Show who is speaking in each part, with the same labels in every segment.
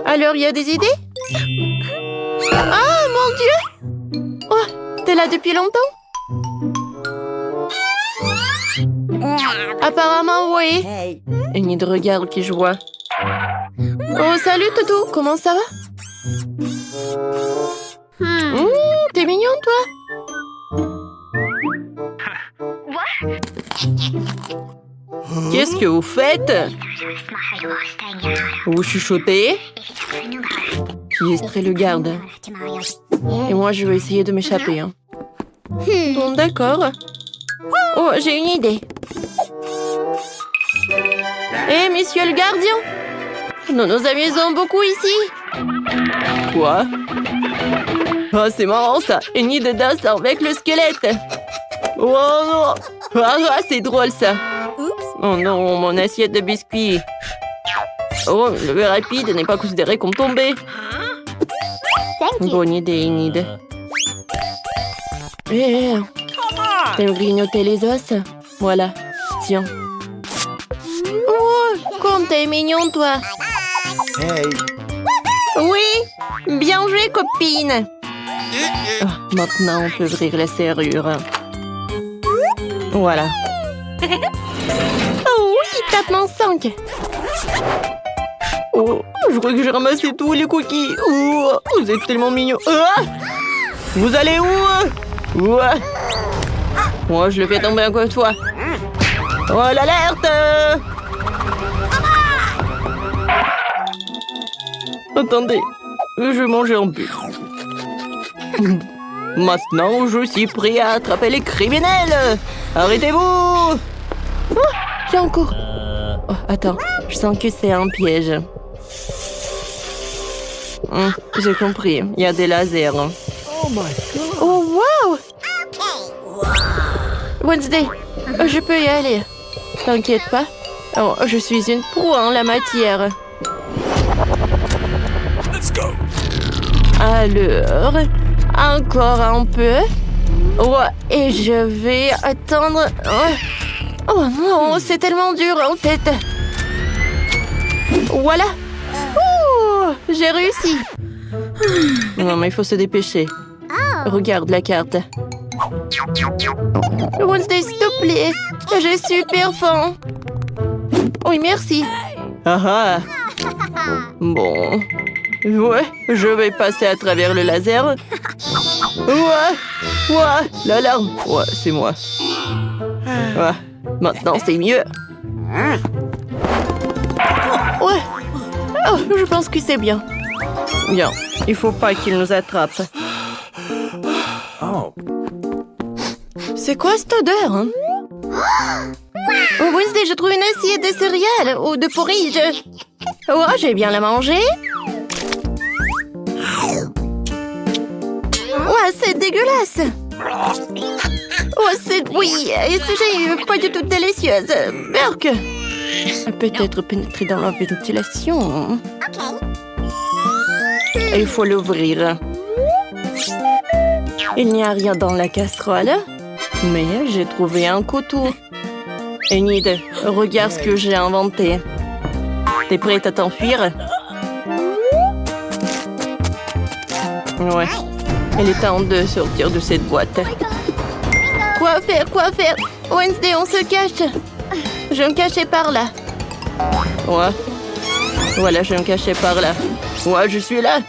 Speaker 1: Alors, il y a des idées? Ah, mon Dieu! Oh, t'es là depuis longtemps? Apparemment, oui. Enid regarde qui je vois. Oh, salut, Toutou. Comment ça va? T'es mignon, toi. Qu'est-ce que vous faites? Vous chuchotez? Qui distrait le garde. Et moi, je vais essayer de m'échapper. Hein. Bon, d'accord. Oh, j'ai une idée. Hé, monsieur le gardien! Nous nous amusons beaucoup ici. Quoi? Oh, c'est marrant ça. Enid danse avec le squelette. Oh non! Ah, c'est drôle ça. Oh non, mon assiette de biscuits. Oh, le lever rapide n'est pas considéré comme tombé. Bonne idée, Enid. Hé, t'aimes grignoter les os? Voilà, tiens. Oh, comme t'es mignon, toi.
Speaker 2: Hey.
Speaker 1: Oui, bien joué, copine. Oh, maintenant, on peut ouvrir la serrure. Voilà. Oh oui, tapement 5. Oh, je crois que j'ai ramassé tous les cookies. Oh, vous êtes tellement mignons. Ah, vous allez où? Ouais. Moi, je le fais tomber encore une fois. Oh, l'alerte! Attendez, je vais manger en but. Maintenant, je suis prêt à attraper les criminels. Arrêtez-vous! Oh, j'ai encore. Oh, attends, je sens que c'est un piège. J'ai compris, il y a des lasers.
Speaker 2: Oh my God.
Speaker 1: Oh, wow! Wednesday, je peux y aller. T'inquiète pas. Oh, je suis une pro en la matière.
Speaker 2: Let's go.
Speaker 1: Alors, encore un peu. Ouais, et je vais attendre. Oh non, c'est tellement dur en tête. Voilà. Ouh, j'ai réussi. Non, mais il faut se dépêcher. Regarde la carte. Wednesday, s'il te plaît. J'ai super faim. Oui, merci. Ah ah. Bon. Ouais, je vais passer à travers le laser. Ouais, l'alarme. Ouais, c'est moi. Ouais, maintenant c'est mieux. Ouais. Oh, je pense que c'est bien. Bien, il faut pas qu'il nous attrape.
Speaker 2: Oh.
Speaker 1: C'est quoi cette odeur, hein? Oh, Wednesday, je trouve une assiette de céréales ou de porridge. Oh, j'ai bien la manger. Ouais, c'est dégueulasse. Oh, c'est... Oui, et c'est pas du tout délicieuse. Berk. Peut-être pénétrer dans la ventilation. Il faut l'ouvrir. Il n'y a rien dans la casserole. Mais j'ai trouvé un couteau. Enid, regarde ce que j'ai inventé. T'es prête à t'enfuir? Ouais. Il est temps de sortir de cette boîte. Quoi faire? Wednesday, on se cache. Je vais me cacher par là. Ouais. Voilà, je vais me cacher par là. Ouais, je suis là.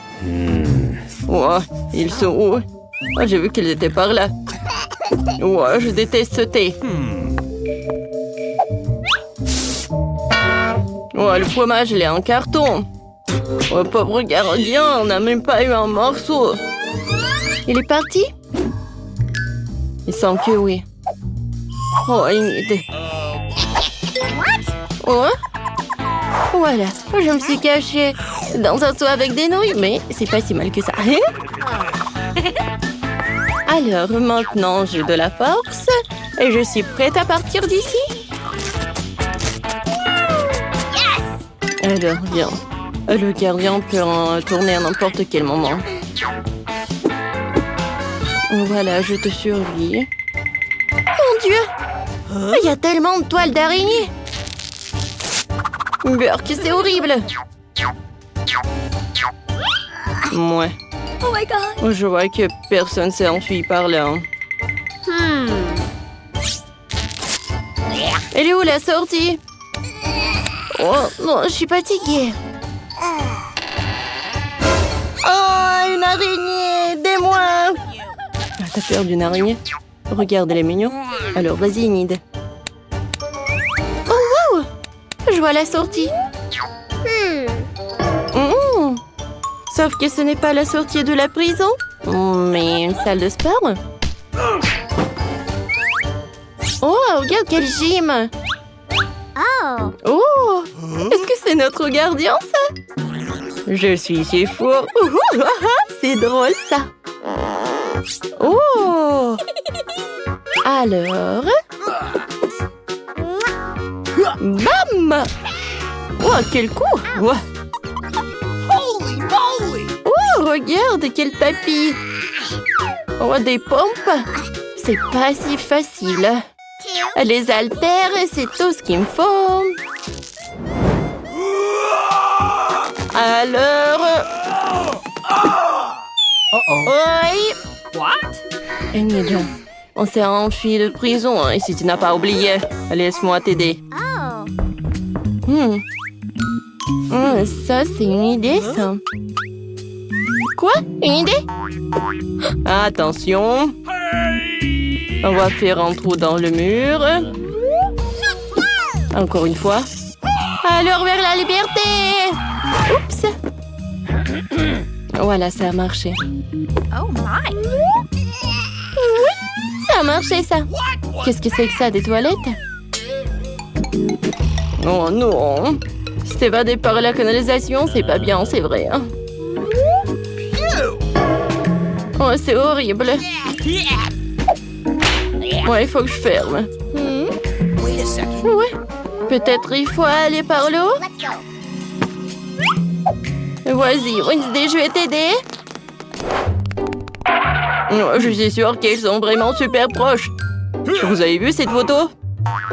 Speaker 1: Ouais, ils sont où? Oh, j'ai vu qu'ils étaient par là. Ouais, je déteste ce thé. Ouais, le fromage, il est en carton. Oh, pauvre gardien, on n'a même pas eu un morceau. Il est parti? Il semble que oui. Oh, Enid. Oh? Voilà, je me suis cachée dans un seau avec des nouilles, mais c'est pas si mal que ça. Alors, maintenant, j'ai de la force et je suis prête à partir d'ici. Alors, bien. Le gardien peut en tourner à n'importe quel moment. Voilà, je te survis. Mon Dieu! Il y a tellement de toiles d'araignée! Burk, c'est horrible! Ouais.
Speaker 3: Oh my god.
Speaker 1: Je vois que personne s'est enfui par là. Elle est où la sortie? Oh non, je suis fatiguée. Oh, une araignée! Aidez-moi! Ah, t'as peur d'une araignée? Regarde, elle est mignonne. Alors, vas-y, Enid. Oh, wow! Je vois la sortie. Sauf que ce n'est pas la sortie de la prison, mais une salle de sport. Oh, regarde quel gym! Oh! Est-ce que c'est notre gardien, ça? Je suis si fou! C'est drôle, ça! Oh! Alors... Bam! Oh, quel coup! Oh, regarde, quel tapis! Oh, des pompes! C'est pas si facile. Les haltères, c'est tout ce qu'il me faut. Alors... Oui.
Speaker 3: What?
Speaker 1: Enid, on s'est enfui de prison, hein, et si tu n'as pas oublié, laisse-moi t'aider. Ça, c'est une idée, ça. Quoi? Une idée? Attention. On va faire un trou dans le mur. Encore une fois. Alors vers la liberté! Oups! Voilà, ça a marché.
Speaker 3: Oh my.
Speaker 1: Oui, ça a marché, ça. Qu'est-ce que c'est que ça, des toilettes? Oh non! S'évader par la canalisation, c'est pas bien, c'est vrai. Hein? Oh, c'est horrible. Ouais, il faut que je ferme. Ouais. Peut-être il faut aller par le haut. Vas-y, Wednesday, je vais t'aider. Oh, je suis sûre qu'ils sont vraiment super proches. Vous avez vu cette photo?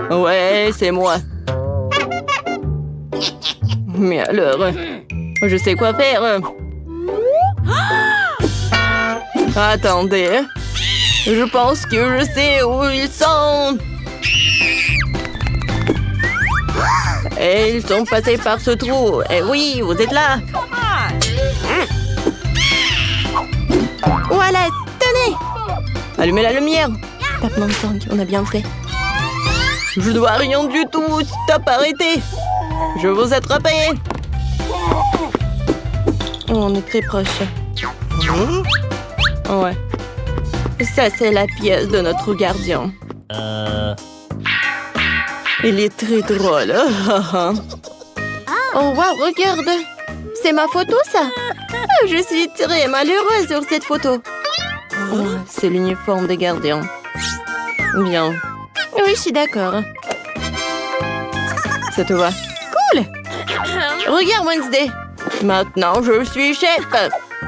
Speaker 1: Ouais, c'est moi. Mais alors, je sais quoi faire. Attendez. Je pense que je sais où ils sont. Et ils sont passés par ce trou. Eh oui, vous êtes là. Voilà, tenez. Allumez la lumière. Tapement de sang, on a bien fait. Je dois rien du tout. Stop, arrêtez. Je vais vous attraper. Oh, on est très proche. Ouais. Ça, c'est la pièce de notre gardien. Il est très drôle. Oh, wow, regarde. C'est ma photo, ça. Je suis très malheureuse sur cette photo. Oh, c'est l'uniforme des gardiens. Bien. Oui, je suis d'accord. Ça te va? Cool. Regarde, Wednesday. Maintenant, je suis chef.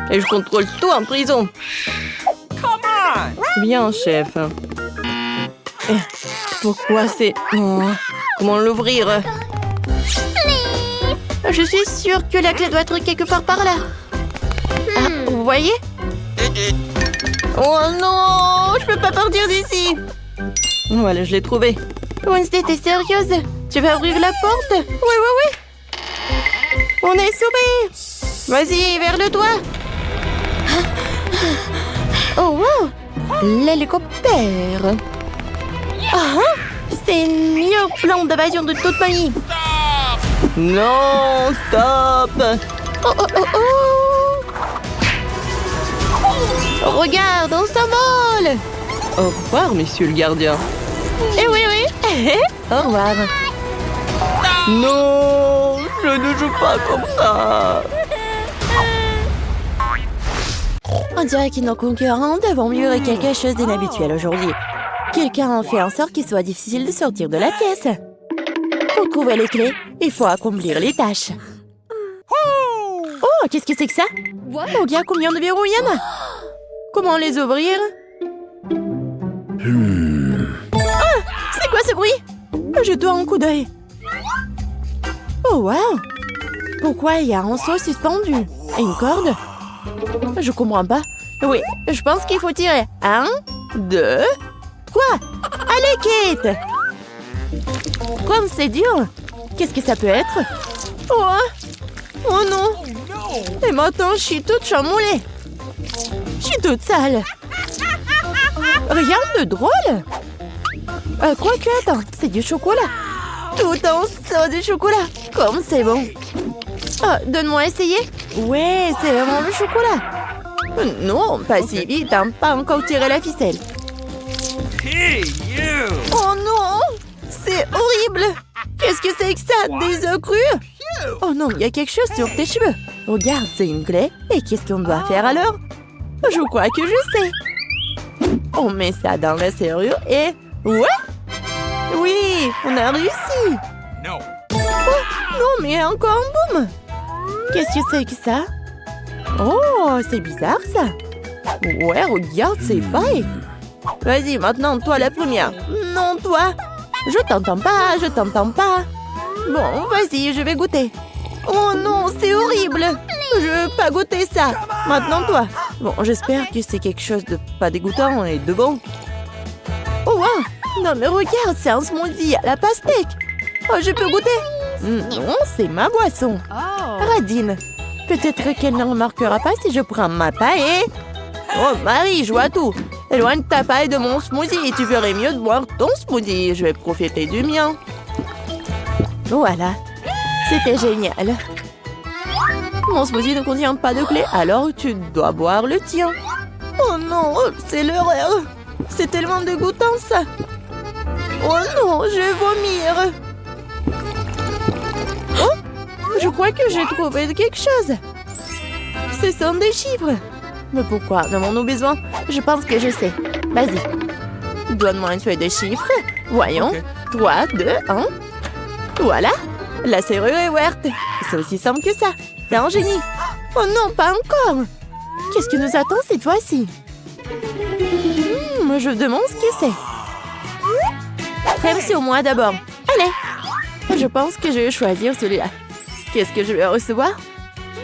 Speaker 1: Et je contrôle tout en prison. Bien, chef. Pourquoi c'est... Oh, comment l'ouvrir? Je suis sûre que la clé doit être quelque part par là. Ah, vous voyez? Oh non, je peux pas partir d'ici. Voilà, je l'ai trouvé. Wednesday, t'es sérieuse? Tu vas ouvrir la porte? Oui. On est sauvés. Vas-y, vers le toit. Oh, wow. L'hélicoptère. C'est une meilleure plan d'évasion de toute ma vie. Non, stop. Oh. Regarde, on s'envole. Au revoir, monsieur le gardien. Eh oui. Au revoir. Non, je ne joue pas comme ça. On dirait que nos concurrents devront livrer quelque chose d'inhabituel aujourd'hui. Quelqu'un a fait en sorte qu'il soit difficile de sortir de la pièce. Pour trouver les clés, il faut accomplir les tâches. Oh, qu'est-ce que c'est que ça? Regarde combien de verrous il y en a. Comment les ouvrir? Ah, c'est quoi ce bruit? Jette-toi un coup d'œil. Oh, wow. Pourquoi il y a un seau suspendu? Et une corde? Je comprends pas. Oui, je pense qu'il faut tirer. 1, 2, 3. Allez, Kate! Comme c'est dur! Qu'est-ce que ça peut être? Oh non! Et maintenant, je suis toute chamboulée. Je suis toute sale. Rien de drôle. Quoique, attends, c'est du chocolat. Tout en saut de chocolat. Comme c'est bon. Donne-moi essayer. Ouais, c'est vraiment le chocolat. Non, pas si vite, hein, pas encore tiré la ficelle.
Speaker 2: Hey, you!
Speaker 1: Oh non! C'est horrible! Qu'est-ce que c'est que ça? Des œufs crus? Oh non, il y a quelque chose sur tes cheveux. Regarde, c'est une clé. Et qu'est-ce qu'on doit faire alors? Je crois que je sais. On met ça dans la serrure et... Ouais! Oui, on a réussi!
Speaker 2: No.
Speaker 1: Non, mais encore un boum! Qu'est-ce que c'est que ça? Oh, c'est bizarre ça! Ouais, regarde, c'est pareil! Vas-y, maintenant, toi la première. Non, toi! Je t'entends pas, je t'entends pas. Bon, vas-y, je vais goûter. Oh non, c'est horrible. Je veux pas goûter ça. Maintenant, toi. Bon, j'espère que c'est quelque chose de pas dégoûtant et de bon. Oh, wow. Non, mais regarde, c'est un smoothie à la pastèque. Oh, je peux goûter? Non, c'est ma boisson. Radine. Peut-être qu'elle ne remarquera pas si je prends ma paille. Oh, Marie, je vois tout. Éloigne ta paille de mon smoothie et tu ferais mieux de boire ton smoothie. Je vais profiter du mien. Voilà. C'était génial. Mon smoothie ne contient pas de clé, alors tu dois boire le tien. Oh non, c'est l'horreur. C'est tellement dégoûtant ça. Oh non, je vais vomir. Oh, je crois que j'ai trouvé quelque chose. Ce sont des chiffres. Mais pourquoi en avons-nous besoin? Je pense que je sais. Vas-y. Donne-moi une feuille de chiffres. Voyons.
Speaker 2: Okay.
Speaker 1: 3, 2, 1. Voilà. La serrure est ouverte. C'est aussi simple que ça. T'es un génie. Oh non, pas encore. Qu'est-ce que nous attend cette fois-ci? Je demande ce que c'est. Prends sur moi d'abord. Allez. Je pense que je vais choisir celui-là. Qu'est-ce que je vais recevoir?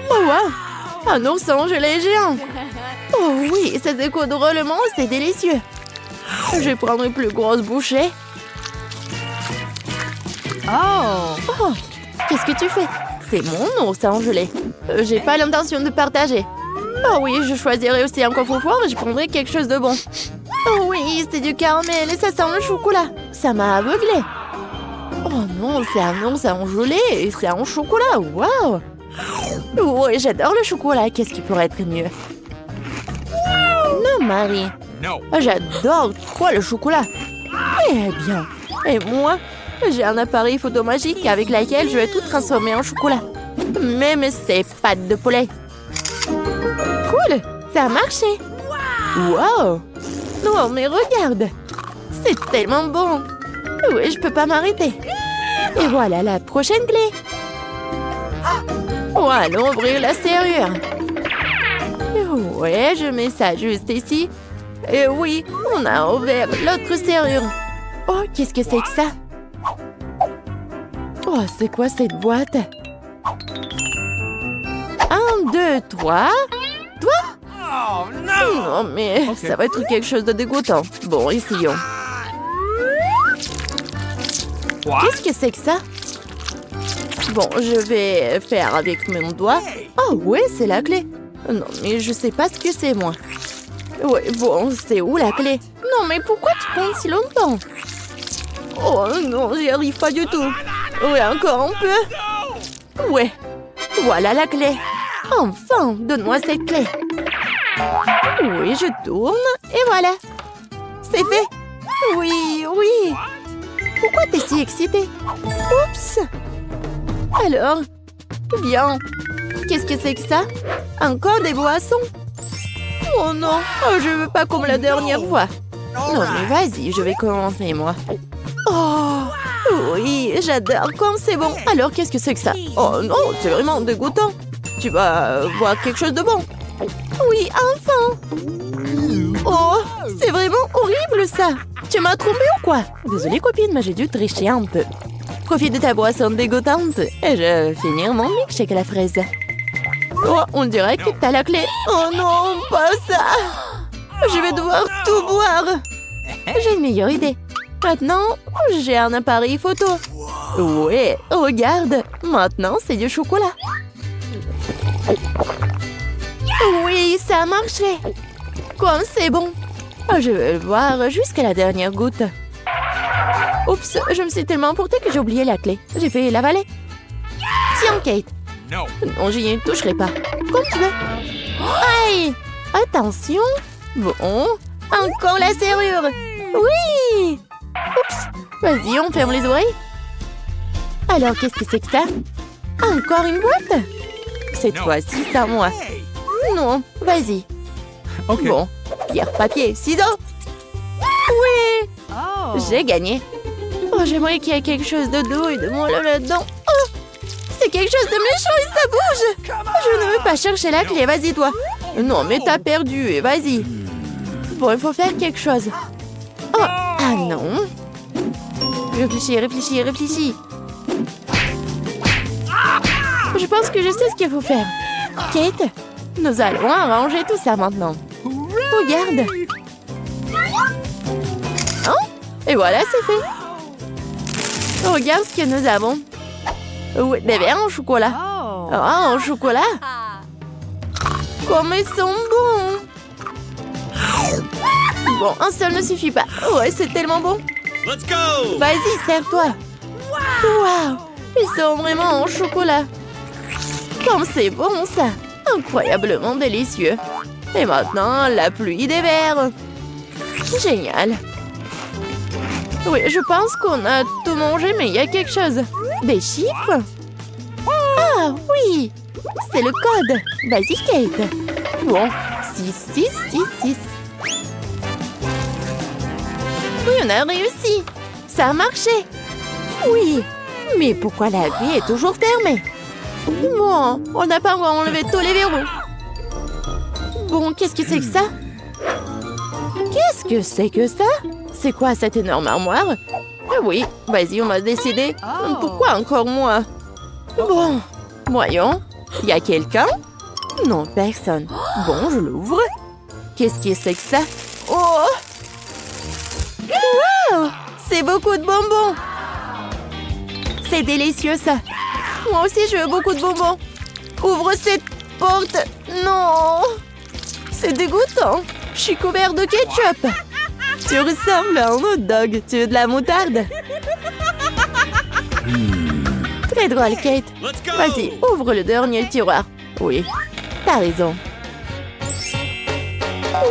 Speaker 1: Oh wow. Un ourson gelé géant. Oh oui, ça découle drôlement, c'est délicieux. Je vais prendre une plus grosse bouchée. Oh, qu'est-ce que tu fais? C'est mon ourson gelé. J'ai pas l'intention de partager. Oh oui, je choisirai aussi un coffre-fort et je prendrai quelque chose de bon. Oh oui, c'est du caramel et ça sent le chocolat. Ça m'a aveuglé. Oh non, c'est un ourson gelé et c'est un chocolat. Waouh! Oui, j'adore le chocolat. Qu'est-ce qui pourrait être mieux? Non, Marie.
Speaker 2: No.
Speaker 1: J'adore trop le chocolat. Eh bien, et moi, j'ai un appareil photo magique avec lequel je vais tout transformer en chocolat. Même ces pâtes de poulet. Cool, ça a marché. Wow. Non, mais regarde. C'est tellement bon. Oui, je peux pas m'arrêter. Et voilà la prochaine clé. Oh, allons ouvrir la serrure. Ouais, je mets ça juste ici. Et oui, on a ouvert l'autre serrure. Oh, qu'est-ce que c'est que ça? Oh, c'est quoi cette boîte? 1, 2, 3. Toi?
Speaker 2: Oh, no!
Speaker 1: Non, mais ça va être quelque chose de dégoûtant. Bon, essayons.
Speaker 2: What?
Speaker 1: Qu'est-ce que c'est que ça? Bon, je vais faire avec mon doigt. Oh, oui, c'est la clé. Non, mais je sais pas ce que c'est, moi. Ouais, bon, c'est où la clé? Non, mais pourquoi tu prends si longtemps? Oh non, j'y arrive pas du tout. Ouais, encore un peu. Ouais, voilà la clé. Enfin, donne-moi cette clé. Oui, je tourne et voilà. C'est fait. Oui, oui. Pourquoi t'es si excitée? Oups. Alors, bien. Qu'est-ce que c'est que ça? Encore des boissons? Oh non, je veux pas comme la dernière fois. Non mais vas-y, je vais commencer moi. Oh, oui, j'adore comme c'est bon. Alors qu'est-ce que c'est que ça? Oh non, c'est vraiment dégoûtant. Tu vas voir quelque chose de bon. Oui, enfin. Oh, c'est vraiment horrible ça. Tu m'as trompé ou quoi? Désolée copine, mais j'ai dû tricher un peu. Profite de ta boisson dégoûtante et je vais finir mon milkshake à la fraise. Oh, on dirait que t'as la clé. Oh non, pas ça. Je vais devoir tout boire. J'ai une meilleure idée. Maintenant, j'ai un appareil photo. Ouais, regarde. Maintenant, c'est du chocolat. Oui, ça a marché. Comme c'est bon. Je vais le boire jusqu'à la dernière goutte. Oups, je me suis tellement emportée que j'ai oublié la clé. J'ai fait l'avaler. Tiens, Kate.
Speaker 2: No.
Speaker 1: Non, j'y ne toucherai pas. Comme tu veux. Aïe! Attention. Bon. Encore la serrure. Oui! Oups. Vas-y, on ferme les oreilles. Alors, qu'est-ce que c'est que ça? Encore une boîte? Cette fois-ci, c'est à moi. Non, vas-y.
Speaker 2: Ok.
Speaker 1: Bon, pierre, papier, ciseaux. Oui!
Speaker 3: Oh.
Speaker 1: J'ai gagné. Oh, j'aimerais qu'il y ait quelque chose de doux et de moelleux là-dedans. Oh! C'est quelque chose de méchant et ça bouge! Je ne veux pas chercher la clé, vas-y toi. Non, mais t'as perdu et vas-y. Bon, il faut faire quelque chose. Oh! Ah non! Réfléchis, réfléchis, réfléchis. Je pense que je sais ce qu'il faut faire. Kate, nous allons arranger tout ça maintenant. Regarde. Oh, et voilà, c'est fait. Regarde ce que nous avons. Oui, des verres en chocolat.
Speaker 3: Oh.
Speaker 1: Ah, en chocolat. Comme ils sont bons. Bon, un seul ne suffit pas. Ouais, c'est tellement bon.
Speaker 2: Let's go.
Speaker 1: Vas-y, sers-toi. Waouh, ils sont vraiment en chocolat. Comme c'est bon, ça. Incroyablement délicieux. Et maintenant, la pluie des verres. Génial. Oui, je pense qu'on a tout mangé, mais il y a quelque chose. Des chiffres? Ah, oui. C'est le code. Vas-y, Kate. Bon, 6, 6, 6, 6. Oui, on a réussi. Ça a marché. Oui. Mais pourquoi la grille est toujours fermée? Bon, on n'a pas encore enlevé tous les verrous. Bon, qu'est-ce que c'est que ça? Qu'est-ce que c'est que ça? C'est quoi cette énorme armoire? Ah oui, vas-y, on va décider.
Speaker 3: Oh.
Speaker 1: Pourquoi encore moi? Bon, voyons. Y a quelqu'un? Non, personne. Bon, je l'ouvre. Qu'est-ce que c'est que ça? Oh! Wow! C'est beaucoup de bonbons! C'est délicieux, ça. Moi aussi, je veux beaucoup de bonbons. Ouvre cette porte. Non! C'est dégoûtant. Je suis couvert de ketchup. Tu ressembles à un hot dog. Tu veux de la moutarde? Très drôle, Kate.
Speaker 2: Let's go.
Speaker 1: Vas-y, ouvre le dernier tiroir. Oui, t'as raison.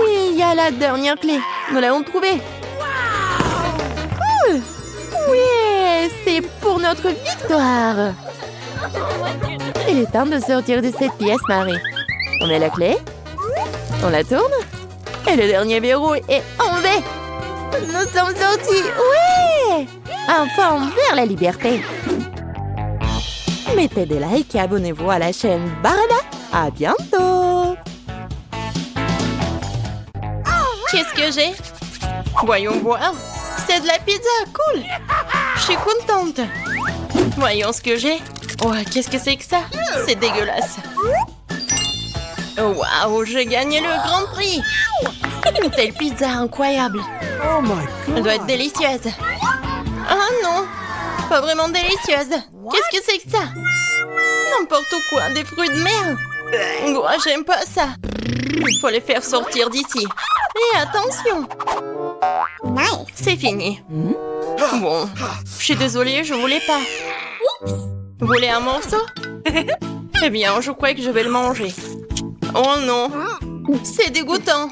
Speaker 1: Oui, il y a la dernière clé. Nous l'avons trouvée. Oui, c'est pour notre victoire. Il est temps de sortir de cette pièce, Marie. On met la clé. On la tourne. Et le dernier verrou est enlevé. Nous sommes sortis. Oui! Enfin, vers la liberté. Mettez des likes et abonnez-vous à la chaîne Barada. À bientôt. Qu'est-ce que j'ai? Voyons voir. C'est de la pizza, cool. Je suis contente. Voyons ce que j'ai. Oh, qu'est-ce que c'est que ça? C'est dégueulasse. Waouh, j'ai gagné le grand prix. Une telle pizza incroyable.
Speaker 2: Oh my
Speaker 1: Elle doit être délicieuse. Ah non, pas vraiment délicieuse. Qu'est-ce que c'est que ça? N'importe quoi, des fruits de mer. Oh, j'aime pas ça. Il faut les faire sortir d'ici. Et attention. C'est fini. Bon, je suis désolée, je voulais pas. Vous voulez un morceau? Eh bien, je crois que je vais le manger. Oh non, c'est dégoûtant.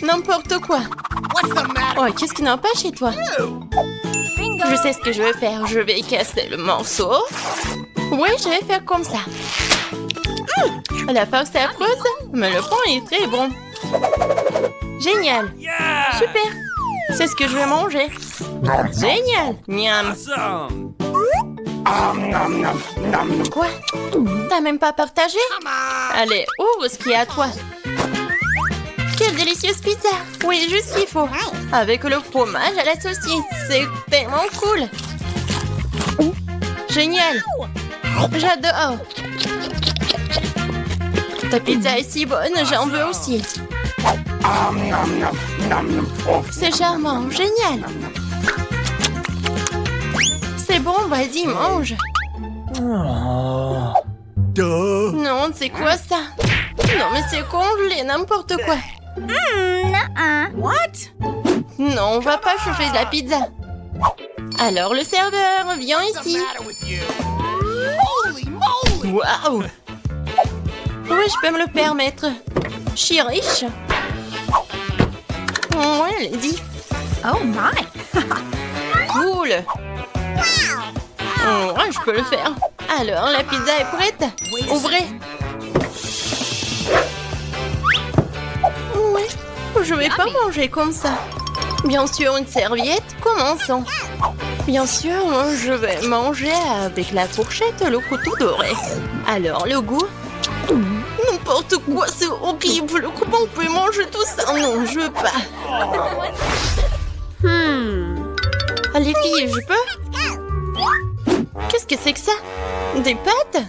Speaker 1: N'importe quoi. Oh, qu'est-ce qui n'a pas chez toi? Je sais ce que je vais faire. Je vais casser le morceau. Oui, je vais faire comme ça. La farce est affreuse, mais le pain est très bon. Génial.
Speaker 2: Yeah.
Speaker 1: Super. C'est ce que je vais manger. Génial. Miam.
Speaker 2: Awesome.
Speaker 1: Quoi? T'as même pas partagé? Allez, ouvre ce qu'il y a à toi. Quelle délicieuse pizza. Oui, juste ce qu'il faut. Avec le fromage à la saucisse. C'est tellement cool. Génial. J'adore. Ta pizza est si bonne, j'en veux aussi. C'est charmant, génial. C'est bon, vas-y, mange.
Speaker 2: Duh.
Speaker 1: Non, c'est quoi ça? Non, mais c'est congelé, n'importe quoi.
Speaker 3: What?
Speaker 1: Non, on va pas chauffer de la pizza. Alors, le serveur, viens ici. Waouh! Oui, je peux me le permettre. Je suis riche. Ouais, allez-y.
Speaker 3: Oh my.
Speaker 1: Cool. Ouais, je peux le faire. Alors, la pizza est prête. Ouvrez. Ouais, je vais pas manger comme ça. Bien sûr, une serviette. Commençons. Bien sûr, je vais manger avec la fourchette et le couteau doré. Alors, le goût? N'importe quoi, c'est horrible. Comment on peut manger tout ça? Non, je veux pas. Ah, les filles, je peux? Qu'est-ce que c'est que ça? Des pâtes?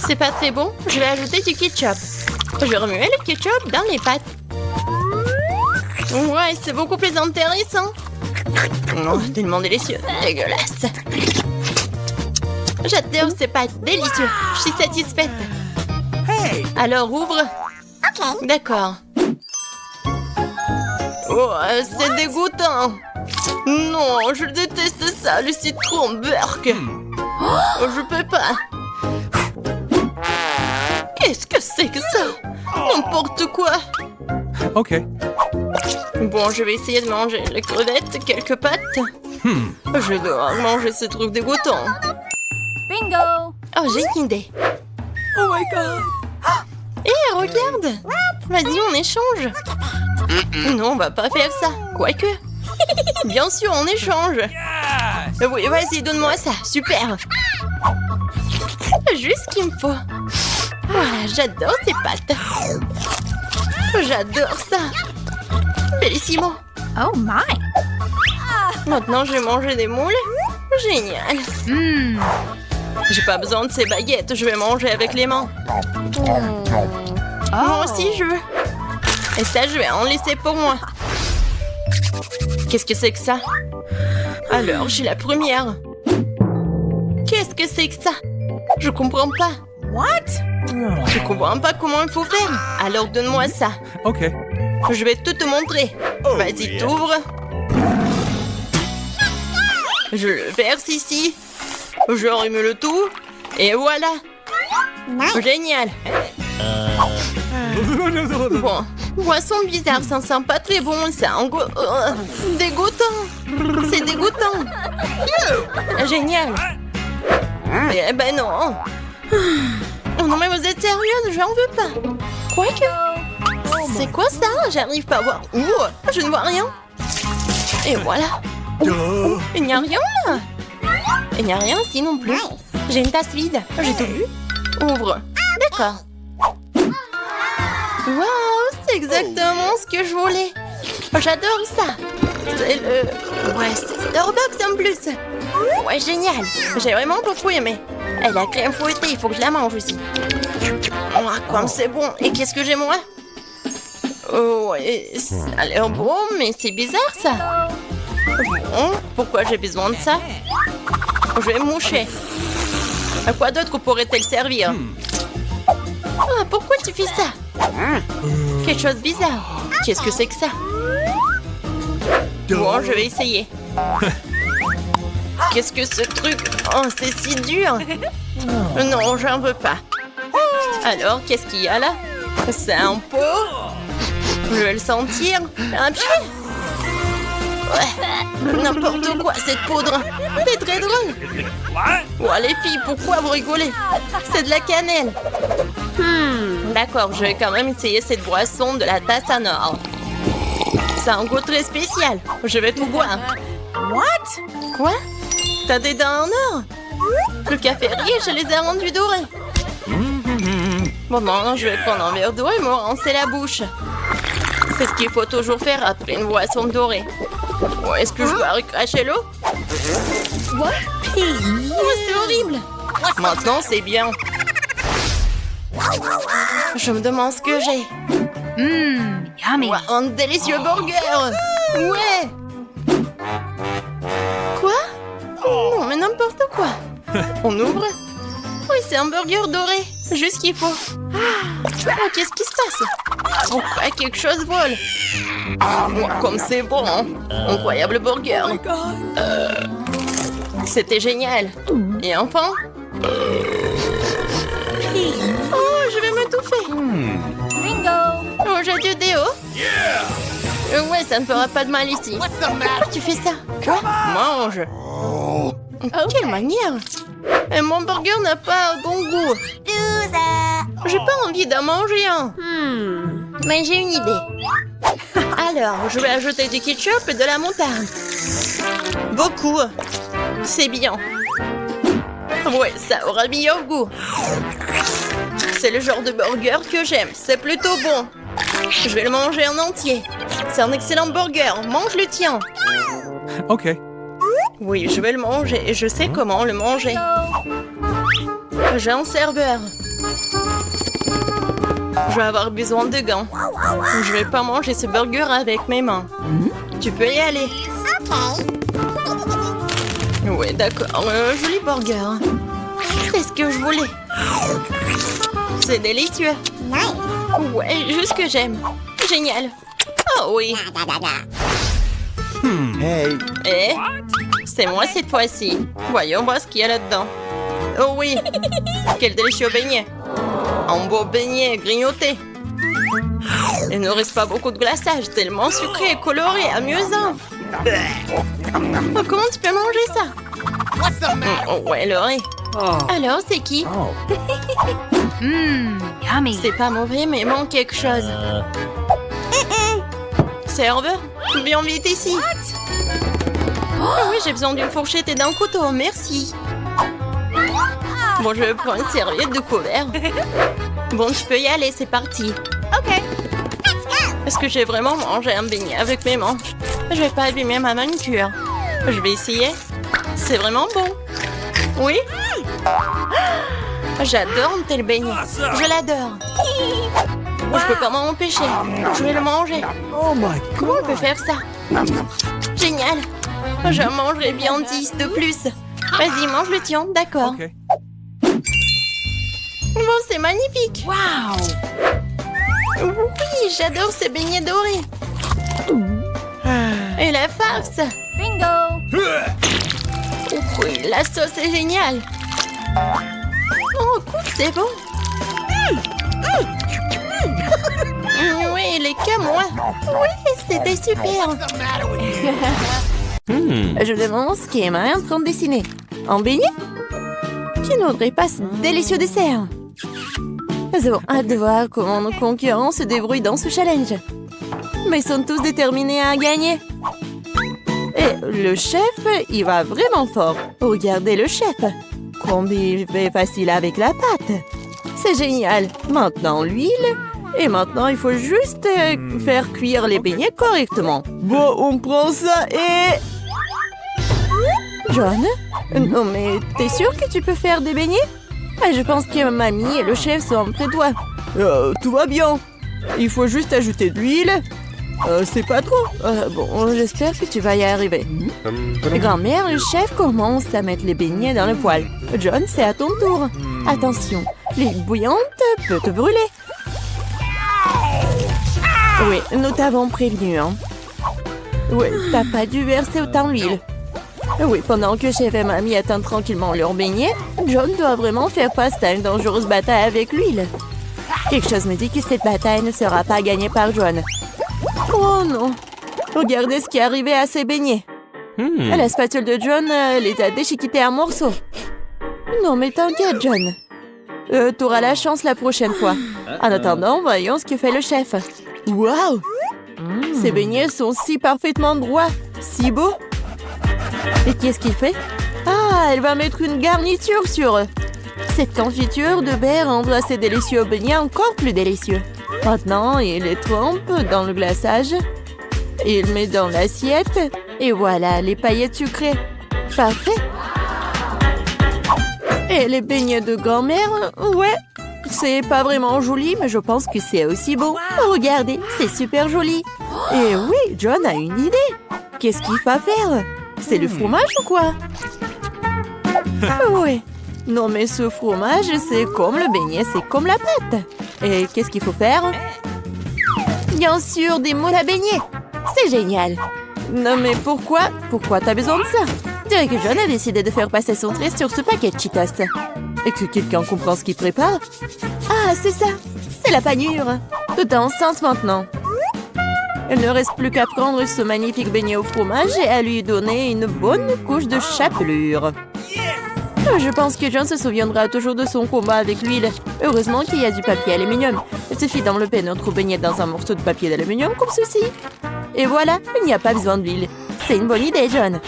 Speaker 1: C'est pas très bon. Je vais ajouter du ketchup. Je vais remuer le ketchup dans les pâtes. Ouais, c'est beaucoup plus intéressant. Oh, tellement délicieux. Dégueulasse. J'adore ces pâtes. Délicieux. Je suis satisfaite.
Speaker 2: Hey.
Speaker 1: Alors, ouvre. D'accord. Oh, c'est dégoûtant. Non, je déteste ça, le citron burk. Oh, je peux pas. Qu'est-ce que c'est que ça? N'importe quoi.
Speaker 2: OK.
Speaker 1: Bon, je vais essayer de manger les crevettes, quelques pâtes. Je dois manger ce truc dégoûtant.
Speaker 3: Bingo.
Speaker 1: Oh, j'ai une idée.
Speaker 3: Oh my god.
Speaker 1: Hé, regarde. Vas-y, on échange. Non, on va pas faire ça. Quoique. Bien sûr, on échange. Oui, vas-y, donne-moi ça. Super. Juste ce qu'il me faut. Ah, j'adore ces pâtes. J'adore ça. Bellissimo.
Speaker 3: Oh my.
Speaker 1: Maintenant, je vais manger des moules. Génial. J'ai pas besoin de ces baguettes. Je vais manger avec les mains. Moi aussi, je veux. Et ça, je vais en laisser pour moi. Qu'est-ce que c'est que ça? Alors, j'ai la première. Qu'est-ce que c'est que ça? Je comprends pas.
Speaker 3: What?
Speaker 1: Je comprends pas comment il faut faire. Alors, donne-moi ça.
Speaker 2: OK.
Speaker 1: Je vais tout te montrer. Vas-y, t'ouvres. Je le verse ici. Je remume le tout. Et voilà. Génial. Bon, boisson bizarre, ça sent pas très bon, c'est dégoûtant. C'est dégoûtant. Génial. Eh ben non. Oh non mais vous êtes sérieuse, j'en veux pas. Quoique. C'est quoi ça? J'arrive pas à voir. Ouh, je ne vois rien. Et voilà. Il n'y a rien là. Il n'y a rien ici non plus. J'ai une tasse vide. J'ai tout vu. Ouvre. D'accord. Waouh, c'est exactement ce que je voulais. J'adore ça. C'est le... Ouais, c'est Starbucks en plus. Ouais, génial. J'ai vraiment beaucoup aimé. Et la crème fouettée, il faut que je la mange aussi. Oh, comme c'est bon. Et qu'est-ce que j'ai moi? Oh, ouais, ça a l'air bon, mais c'est bizarre ça. Bon, pourquoi j'ai besoin de ça? Je vais me moucher. À quoi d'autre pourrait-elle servir? Ah, pourquoi tu fais ça? Quelque chose de bizarre. Qu'est-ce que c'est que ça? Bon, je vais essayer. Qu'est-ce que ce truc? Oh, c'est si dur. Non, j'en veux pas. Alors, qu'est-ce qu'il y a là? C'est un pot? Je vais le sentir. Un pied? Ouais, n'importe quoi, cette poudre. C'est très drôle. Oh, les filles, pourquoi vous rigolez? C'est de la cannelle. D'accord, je vais quand même essayer cette boisson de la tasse en or. C'est un goût très spécial. Je vais tout boire.
Speaker 3: What?
Speaker 1: Quoi? T'as des dents en or? Le café riche, je les ai rendus dorés. Bon, non, je vais prendre un verre d'eau et me rincer la bouche. C'est ce qu'il faut toujours faire après une boisson dorée. Bon, est-ce que je dois recracher l'eau?
Speaker 3: What?
Speaker 1: Oh, c'est horrible. Maintenant, c'est bien. Je me demande ce que j'ai.
Speaker 3: Yummy.
Speaker 1: Wow, un délicieux burger. Ouais. Quoi? Non, mais n'importe quoi. On ouvre. Oui, c'est un burger doré. Juste ce qu'il faut. Oh, qu'est-ce qui se passe? Oh, quoi, quelque chose vole. Oh, comme c'est bon. Hein? Incroyable burger. C'était génial. Et enfin? Oh, je vais m'étouffer.
Speaker 3: Bingo.
Speaker 1: Oh, j'ai du déo. Ouais, ça ne fera pas de mal ici. Tu fais ça? Quoi? Mange. Quelle manière? Et mon burger n'a pas bon goût. J'ai pas envie d'en manger un. Mais j'ai une idée. Alors, je vais ajouter du ketchup et de la moutarde. Beaucoup. C'est bien. Ouais, ça aura meilleur goût. C'est le genre de burger que j'aime. C'est plutôt bon. Je vais le manger en entier. C'est un excellent burger. Mange le tien.
Speaker 2: Okay.
Speaker 1: Oui, je vais le manger et je sais comment le manger. J'ai un serveur. Je vais avoir besoin de gants. Je vais pas manger ce burger avec mes mains. Tu peux y aller. Oui, d'accord. Joli burger. C'est ce que je voulais. C'est délicieux. Ouais, juste ce que j'aime. Génial. Oh oui.
Speaker 2: Hey.
Speaker 1: Eh? C'est moi cette fois-ci. Voyons voir ce qu'il y a là-dedans. Oh oui. Quel délicieux beignet. Un beau beignet grignoté. Il ne reste pas beaucoup de glaçage, tellement sucré, coloré, amusant. Oh, comment tu peux manger ça? Oh, ouais, Laurie. Alors, c'est qui?
Speaker 3: Yummy.
Speaker 1: C'est pas mauvais, mais il manque quelque chose. Serveur, viens vite ici. Oh oui, j'ai besoin d'une fourchette et d'un couteau, merci. Bon, je prends une serviette de couvert. Bon, tu peux y aller, c'est parti.
Speaker 3: Okay.
Speaker 1: Est-ce que j'ai vraiment mangé un beignet avec mes mains? Je vais pas abîmer ma manucure. Je vais essayer. C'est vraiment bon. Oui? J'adore un tel beignet. Je l'adore. Je peux pas m'en empêcher. Je vais le manger.
Speaker 2: Oh my
Speaker 1: Comment on
Speaker 2: God.
Speaker 1: peut faire ça? Génial. Je mangerai bien 10 de plus. Vas-y, mange le tien, d'accord.
Speaker 2: Okay.
Speaker 1: Bon, c'est magnifique.
Speaker 3: Wow.
Speaker 1: Oui, j'adore ces beignets dorés. Et la farce.
Speaker 3: Bingo.
Speaker 1: Oui, la sauce est géniale. Oh, écoute, c'est bon. Oui, les moi. Oui, c'était super. Je me demande ce qu'Emma est en train de dessiner. Un beignet? Qui n'aurait pas ce délicieux dessert? Nous avons hâte de voir comment nos concurrents se débrouillent dans ce challenge. Mais ils sont tous déterminés à gagner. Et le chef, il va vraiment fort. Regardez le chef. Combien il fait facile avec la pâte. C'est génial. Maintenant, l'huile. Et maintenant, il faut juste faire cuire les beignets correctement. Bon, on prend ça et... John? Non, mais t'es sûr que tu peux faire des beignets? Je pense que mamie et le chef sont près de toi. Tout va bien. Il faut juste ajouter de l'huile. C'est pas trop. Bon, j'espère que tu vas y arriver. Grand-mère et le chef commencent à mettre les beignets dans le poêle. John, c'est à ton tour. Attention, l'huile bouillante peut te brûler. Oui, nous t'avons prévenu, hein. Oui, t'as pas dû verser autant d'huile. Oui, pendant que chef et mamie attendent tranquillement leur beignet, John doit vraiment faire face à une dangereuse bataille avec l'huile. Quelque chose me dit que cette bataille ne sera pas gagnée par John. Oh non! Regardez ce qui est arrivé à ces beignets. La spatule de John les a déchiquetés en morceaux. Non mais t'inquiète, John. T'auras la chance la prochaine fois. En attendant, voyons ce que fait le chef. Waouh! Ces beignets sont si parfaitement droits, si beaux. Et qu'est-ce qu'il fait? Ah, elle va mettre une garniture sur eux. Cette confiture de baie rendra ces délicieux beignets encore plus délicieux. Maintenant, il les trempe dans le glaçage. Il met dans l'assiette. Et voilà, les paillettes sucrées. Parfait. Et les beignets de grand-mère, ouais. C'est pas vraiment joli, mais je pense que c'est aussi beau. Regardez, c'est super joli. Et oui, John a une idée. Qu'est-ce qu'il va faire? C'est le fromage ou quoi? Oui. Non, mais ce fromage, c'est comme le beignet, c'est comme la pâte. Et qu'est-ce qu'il faut faire? Bien sûr, des moules à beignets. C'est génial. Non, mais pourquoi? Pourquoi t'as besoin de ça? Je dirais que John a décidé de faire passer son trait sur ce paquet de Cheetos. Et que quelqu'un comprend ce qu'il prépare? Ah, c'est ça. C'est la panure. Tout est enceinte maintenant. Il ne reste plus qu'à prendre ce magnifique beignet au fromage et à lui donner une bonne couche de chapelure. Je pense que John se souviendra toujours de son combat avec l'huile. Heureusement qu'il y a du papier aluminium. Il suffit d'enlever notre beignet dans un morceau de papier d'aluminium comme ceci. Et voilà, il n'y a pas besoin d'huile. C'est une bonne idée, John.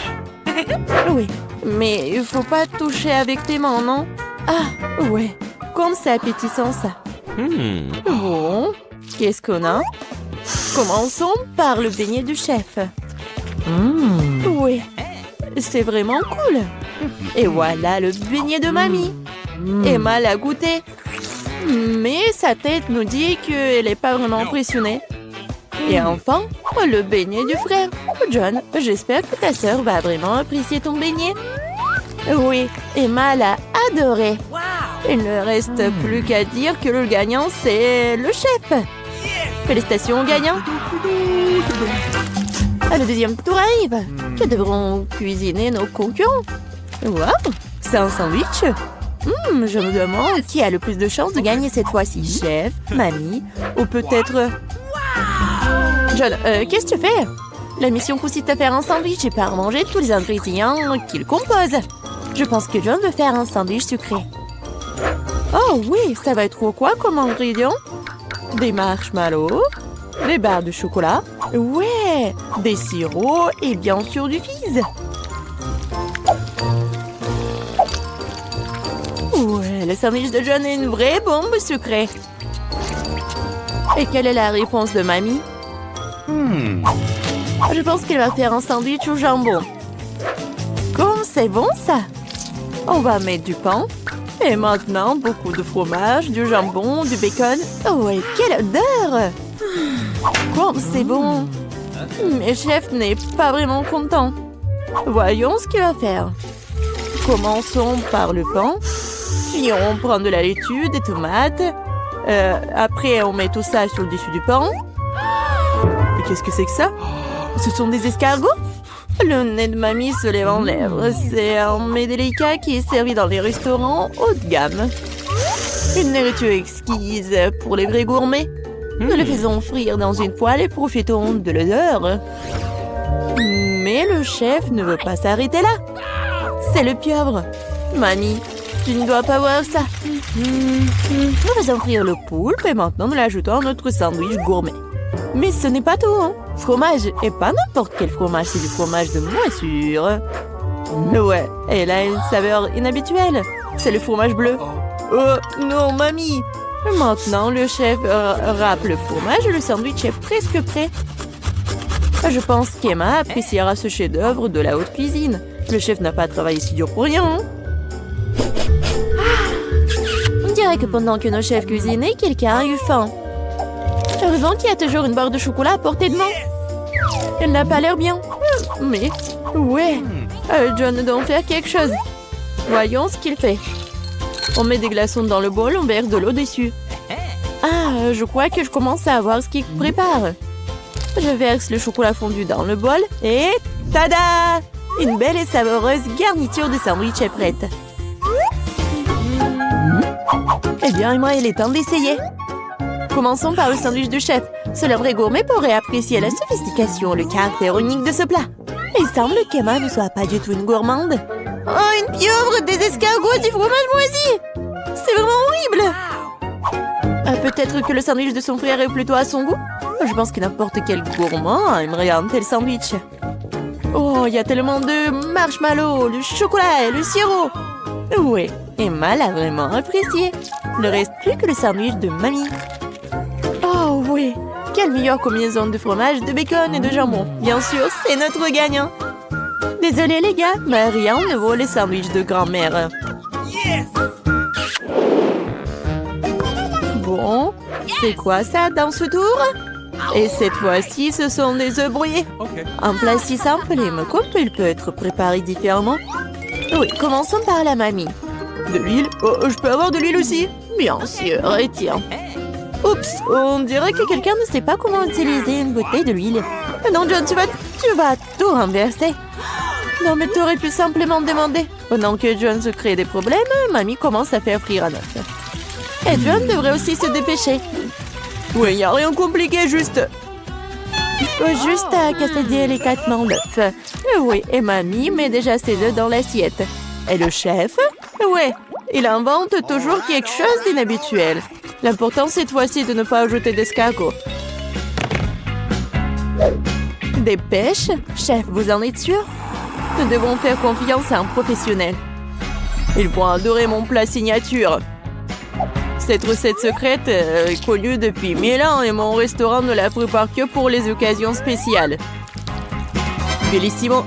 Speaker 1: Oui, mais il faut pas toucher avec tes mains, non? Ah, ouais. Comme c'est appétissant, ça. Bon, qu'est-ce qu'on a? Commençons par le beignet du chef. Oui, c'est vraiment cool. Et voilà le beignet de mamie. Emma l'a goûté. Mais sa tête nous dit qu'elle n'est pas vraiment impressionnée. Et enfin, le beignet du frère. John, j'espère que ta sœur va vraiment apprécier ton beignet. Oui, Emma l'a adoré. Il ne reste plus qu'à dire que le gagnant, c'est le chef. Félicitations au gagnant. Le deuxième tour arrive. Que devront cuisiner nos concurrents? Waouh, c'est un sandwich. Je me demande qui a le plus de chances de gagner cette fois-ci. Chef, mamie ou peut-être... John, qu'est-ce que tu fais? La mission consiste à faire un sandwich et pas à manger tous les ingrédients qu'il compose. Je pense que John veut faire un sandwich sucré. Oh oui, ça va être quoi comme ingrédients? Des marshmallows, des barres de chocolat, ouais, des sirops et bien sûr du fizz. Ouais, le sandwich de John est une vraie bombe sucrée. Et quelle est la réponse de mamie? Je pense qu'elle va faire un sandwich au jambon. Comme c'est bon ça! On va mettre du pain. Et maintenant, beaucoup de fromage, du jambon, du bacon. Oh, et quelle odeur! Comme c'est bon! Mais chef n'est pas vraiment content. Voyons ce qu'il va faire. Commençons par le pain. Puis on prend de la laitue, des tomates. Après, on met tout ça sur le dessus du pain. Et qu'est-ce que c'est que ça? Ce sont des escargots? Le nez de mamie se lève en lèvres. C'est un mets délicat qui est servi dans les restaurants haut de gamme. Une nourriture exquise pour les vrais gourmets. Nous le faisons frire dans une poêle et profitons de l'odeur. Mais le chef ne veut pas s'arrêter là. C'est le pieuvre. Mamie, tu ne dois pas voir ça. Nous faisons frire le poulpe et maintenant nous l'ajoutons à notre sandwich gourmet. Mais ce n'est pas tout, hein. Fromage, et pas n'importe quel fromage, c'est du fromage de moisissure. Ouais, elle a une saveur inhabituelle. C'est le fromage bleu. Oh non, mamie. Maintenant, le chef râpe le fromage et le sandwich est presque prêt. Je pense qu'Emma appréciera ce chef-d'œuvre de la haute cuisine. Le chef n'a pas travaillé si dur pour rien. On dirait que pendant que nos chefs cuisinaient, quelqu'un a eu faim. Heureusement qu'il y a toujours une barre de chocolat à portée de main. Elle n'a pas l'air bien. Mais, ouais, John doit faire quelque chose. Voyons ce qu'il fait. On met des glaçons dans le bol, on verse de l'eau dessus. Ah, je crois que je commence à voir ce qu'il prépare. Je verse le chocolat fondu dans le bol et... Tada! Une belle et savoureuse garniture de sandwich est prête. Eh bien, moi, il est temps d'essayer. Commençons par le sandwich du chef. Seul un vrai gourmet pourrait apprécier la sophistication, le caractère unique de ce plat. Il semble qu'Emma ne soit pas du tout une gourmande. Oh, une pieuvre, des escargots, du fromage moisi! C'est vraiment horrible! Peut-être que le sandwich de son frère est plutôt à son goût? Je pense que n'importe quel gourmand aimerait un tel sandwich. Oh, il y a tellement de marshmallows, du chocolat et le sirop! Oui, Emma l'a vraiment apprécié. Ne reste plus que le sandwich de mamie. Oh oui, quelle meilleure combinaison de fromage, de bacon et de jambon. Bien sûr, c'est notre gagnant. Désolé les gars, mais rien ne vaut les sandwichs de grand-mère. Bon, c'est quoi ça dans ce tour? Et cette fois-ci, ce sont des œufs brouillés.
Speaker 2: Okay.
Speaker 1: Un plat si simple et me coupe, il peut être préparé différemment. Oui, commençons par la mamie. De l'huile? Oh, je peux avoir de l'huile aussi? Bien sûr, et tiens. Oups, on dirait que quelqu'un ne sait pas comment utiliser une bouteille de l'huile. Non, John, tu vas tout renverser. Non, mais tu aurais pu simplement demander. Pendant que John se crée des problèmes, mamie commence à faire frire un œuf. Et John devrait aussi se dépêcher. Oui, il n'y a rien de compliqué, juste... Il faut juste à casser délicatement l'œuf. Oui, et mamie met déjà ses œufs dans l'assiette. Et le chef? Ouais, il invente toujours quelque chose d'inhabituel. L'important cette fois-ci de ne pas ajouter d'escargot. Des pêches? Chef, vous en êtes sûr? Nous devons faire confiance à un professionnel. Ils vont adorer mon plat signature. Cette recette secrète est connue depuis 1000 ans et mon restaurant ne la prépare que pour les occasions spéciales. Bellissimo.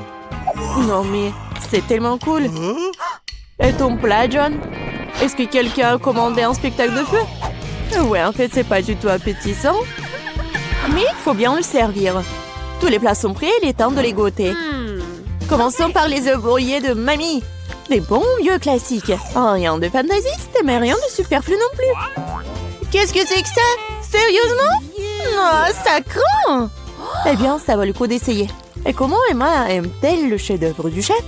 Speaker 1: Non mais, c'est tellement cool. Et ton plat, John? Est-ce que quelqu'un a commandé un spectacle de feu? Ouais, en fait, c'est pas du tout appétissant. Mais il faut bien le servir. Tous les plats sont prêts, il est temps de les goûter. Commençons par les œufs brouillés de mamie. Des bons vieux classiques. Rien de fantaisiste, mais rien de superflu non plus. Qu'est-ce que c'est que ça? Sérieusement? Oh, ça craint! Eh bien, ça vaut le coup d'essayer. Et comment Emma aime-t-elle le chef-d'œuvre du chef?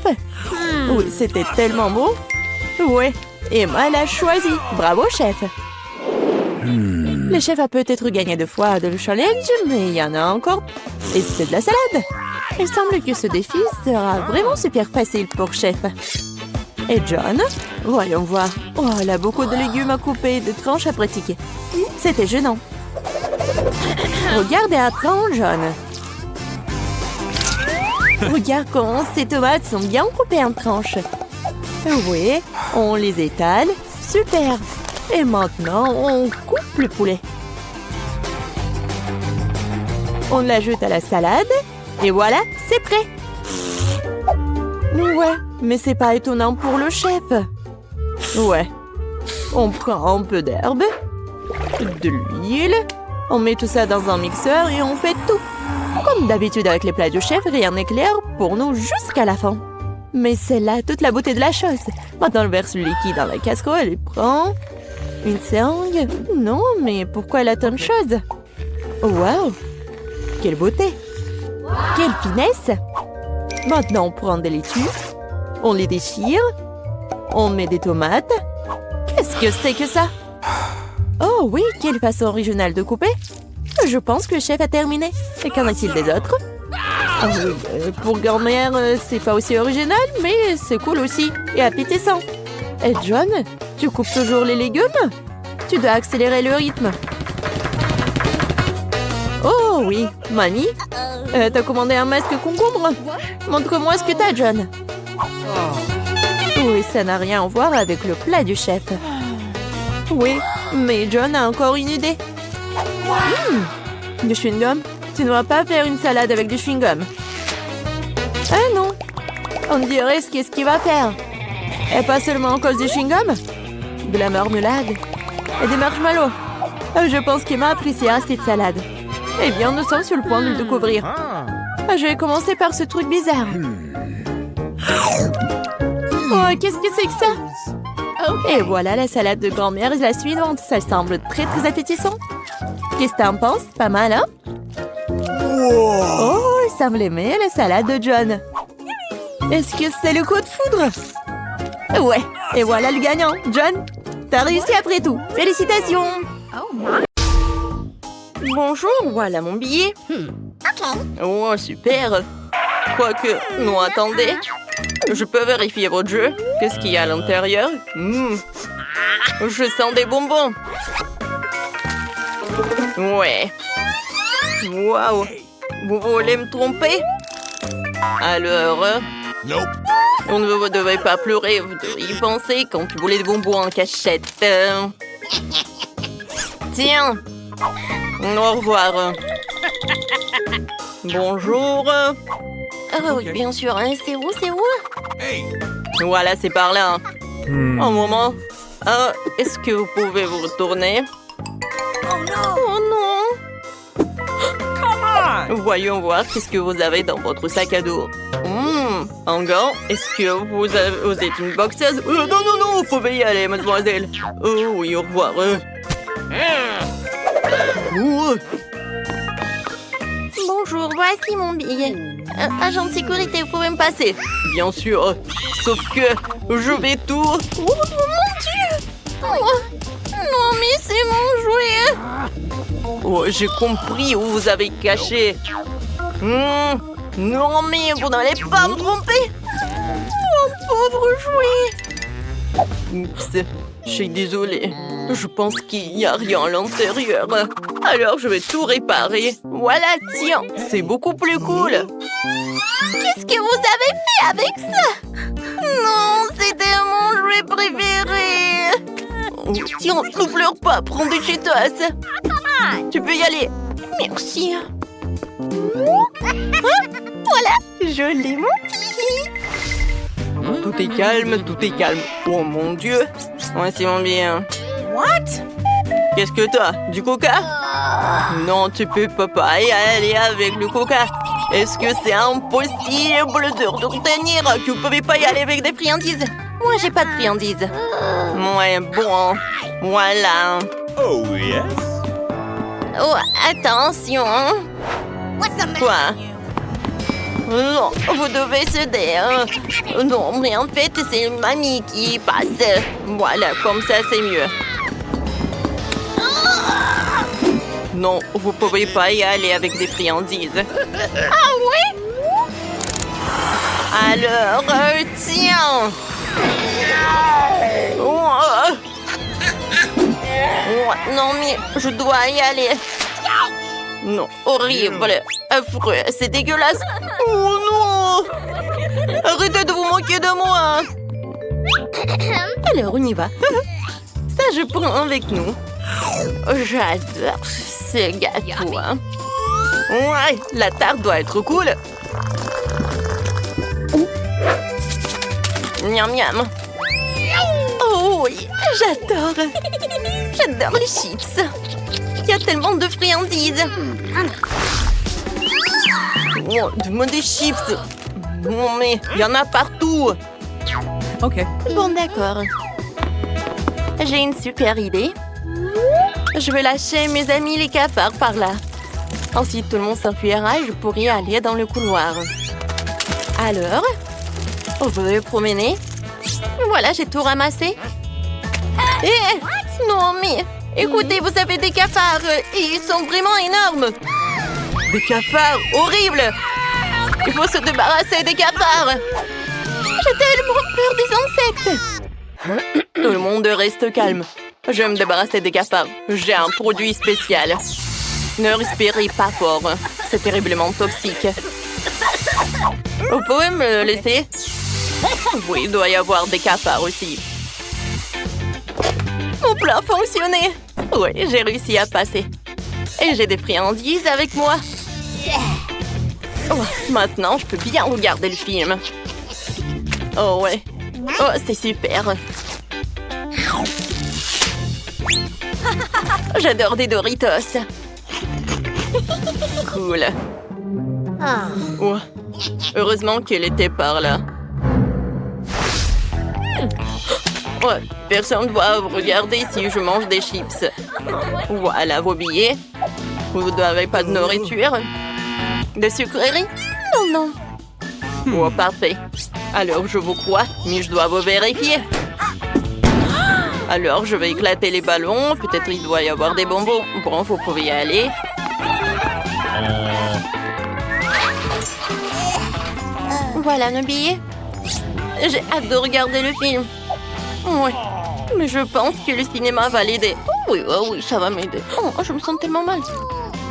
Speaker 1: Oui, c'était tellement beau. Ouais, Emma l'a choisi. Bravo, chef. Le chef a peut-être gagné 2 fois de le challenge, mais il y en a encore. Et c'est de la salade. Il semble que ce défi sera vraiment super facile pour chef. Et John? Voyons voir. Oh, elle a beaucoup de légumes à couper et de tranches à pratiquer. C'était gênant. Regarde et apprends, John. Regarde comment ces tomates sont bien coupées en tranches. Oui, on les étale. Super. Et maintenant, on coupe le poulet. On l'ajoute à la salade. Et voilà, c'est prêt. Ouais, mais c'est pas étonnant pour le chef. Ouais. On prend un peu d'herbe, de l'huile, on met tout ça dans un mixeur et on fait tout. Comme d'habitude avec les plats du chef, rien n'est clair pour nous jusqu'à la fin. Mais c'est là toute la beauté de la chose. Maintenant, on verse le liquide dans la casserole et prend une seringue. Non, mais pourquoi elle a tant de choses? Waouh! Quelle beauté! Quelle finesse! Maintenant, on prend des laitues, on les déchire, on met des tomates. Qu'est-ce que c'est que ça? Oh oui, quelle façon originale de couper! Je pense que le chef a terminé. Et qu'en est-il des autres? Ah oui, pour grand-mère, c'est pas aussi original, mais c'est cool aussi et appétissant. Et John, tu coupes toujours les légumes? Tu dois accélérer le rythme. Oh oui, mamie, t'as commandé un masque concombre? Montre-moi ce que t'as, John. Oui, ça n'a rien à voir avec le plat du chef. Oui, mais John a encore une idée. Du chewing-gum? Tu ne vas pas faire une salade avec du chewing-gum. Ah non, on dirait ce qu'est-ce qu'il va faire. Et pas seulement en cause du chewing-gum, de la marmelade et des marshmallows. Je pense qu'Emma appréciera cette salade. Eh bien, nous sommes sur le point de le découvrir. Je vais commencer par ce truc bizarre. Oh, qu'est-ce que c'est que ça? Et voilà la salade de grand-mère et la suivante. Ça semble très très appétissant. Qu'est-ce que t'en penses? Pas mal, hein? Oh, il semble aimer la salade de John. Est-ce que c'est le coup de foudre? Ouais, et voilà le gagnant. John, t'as réussi après tout. Félicitations! Bonjour, voilà mon billet. Oh, super. Quoique, non, attendez. Je peux vérifier votre jeu? Qu'est-ce qu'il y a à l'intérieur? Je sens des bonbons. Ouais. Waouh. Vous voulez me tromper? Alors...
Speaker 2: Nope.
Speaker 1: On ne devait pas pleurer, vous devriez y penser quand tu voulais des bonbons en cachette. Tiens. Au revoir. Bonjour. Ah oui, bien sûr, hein. C'est où?
Speaker 2: Hey.
Speaker 1: Voilà, c'est par là. Un moment. Est-ce que vous pouvez vous retourner? Oh non! Voyons voir qu'est-ce que vous avez dans votre sac à dos. Un gant? Est-ce que vous êtes une boxeuse? Non, vous pouvez y aller, mademoiselle. Oh oui, au revoir. Bonjour, voici mon billet. Agent de sécurité, vous pouvez me passer? Bien sûr, sauf que je vais tout... Oh mon Dieu! Non, mais c'est mon jouet! Oh, j'ai compris où vous avez caché. Non, mais vous n'allez pas me tromper! Mon pauvre jouet! Oups, je suis désolée. Je pense qu'il n'y a rien à l'intérieur. Alors, je vais tout réparer. Voilà, tiens, c'est beaucoup plus cool. Qu'est-ce que vous avez fait avec ça? Non, c'était mon jouet préféré. Oh, tiens, ne pleure pas, prends des Cheetos. Tu peux y aller. Merci. Voilà, je l'ai menti. Tout est calme, tout est calme. Oh mon Dieu. Ouais, c'est mon bien.
Speaker 3: What?
Speaker 1: Qu'est-ce que t'as? Du coca? Non, tu peux pas y aller avec le coca. Est-ce que c'est impossible de retenir que vous pouvez pas y aller avec des friandises? Moi, j'ai pas de friandises. Ouais, bon. Voilà.
Speaker 2: Oh, yes.
Speaker 1: Oh, attention. Quoi? Non, vous devez céder. Non, mais en fait, c'est mamie qui passe. Voilà, comme ça, c'est mieux. Non, vous pouvez pas y aller avec des friandises. Ah oui? Alors, tiens. Non, mais je dois y aller. Non, horrible, affreux, c'est dégueulasse. Oh non! Arrêtez de vous moquer de moi. Alors, on y va. Ça, je prends avec nous. J'adore ce gâteau. Ouais, la tarte doit être cool. Miam miam. Oh oui, j'adore. J'adore les chips. Il y a tellement de friandises. Oh, demande des chips. Non mais, il y en a partout.
Speaker 2: OK.
Speaker 1: Bon, d'accord. J'ai une super idée. Je vais lâcher mes amis les cafards par là. Ensuite, tout le monde s'enfuira et je pourrai aller dans le couloir. Alors, vous pouvez promener. Voilà, j'ai tout ramassé. Non, mais écoutez, vous avez des cafards et ils sont vraiment énormes. Des cafards horribles. Il faut se débarrasser des cafards. J'ai tellement peur des insectes. Tout le monde reste calme. Je vais me débarrasser des cafards. J'ai un produit spécial. Ne respirez pas fort. C'est terriblement toxique. Vous pouvez me le laisser? Oui, il doit y avoir des cafards aussi. Mon plan fonctionnait. Oui, j'ai réussi à passer. Et j'ai des friandises avec moi. Oh, maintenant, je peux bien regarder le film. Oh ouais. Oh, c'est super. J'adore des Doritos. Cool. Oh, heureusement qu'elle était par là. Ouais, personne ne doit regarder si je mange des chips. Voilà vos billets. Vous n'avez pas de nourriture? De sucreries? Non, non. Oh, parfait. Alors, je vous crois, mais je dois vous vérifier. Alors, je vais éclater les ballons. Peut-être il doit y avoir des bonbons. Bon, vous pouvez y aller. Voilà nos billets. J'ai hâte de regarder le film. Oui, mais je pense que le cinéma va l'aider. Oh oui, ça va m'aider. Oh, je me sens tellement mal.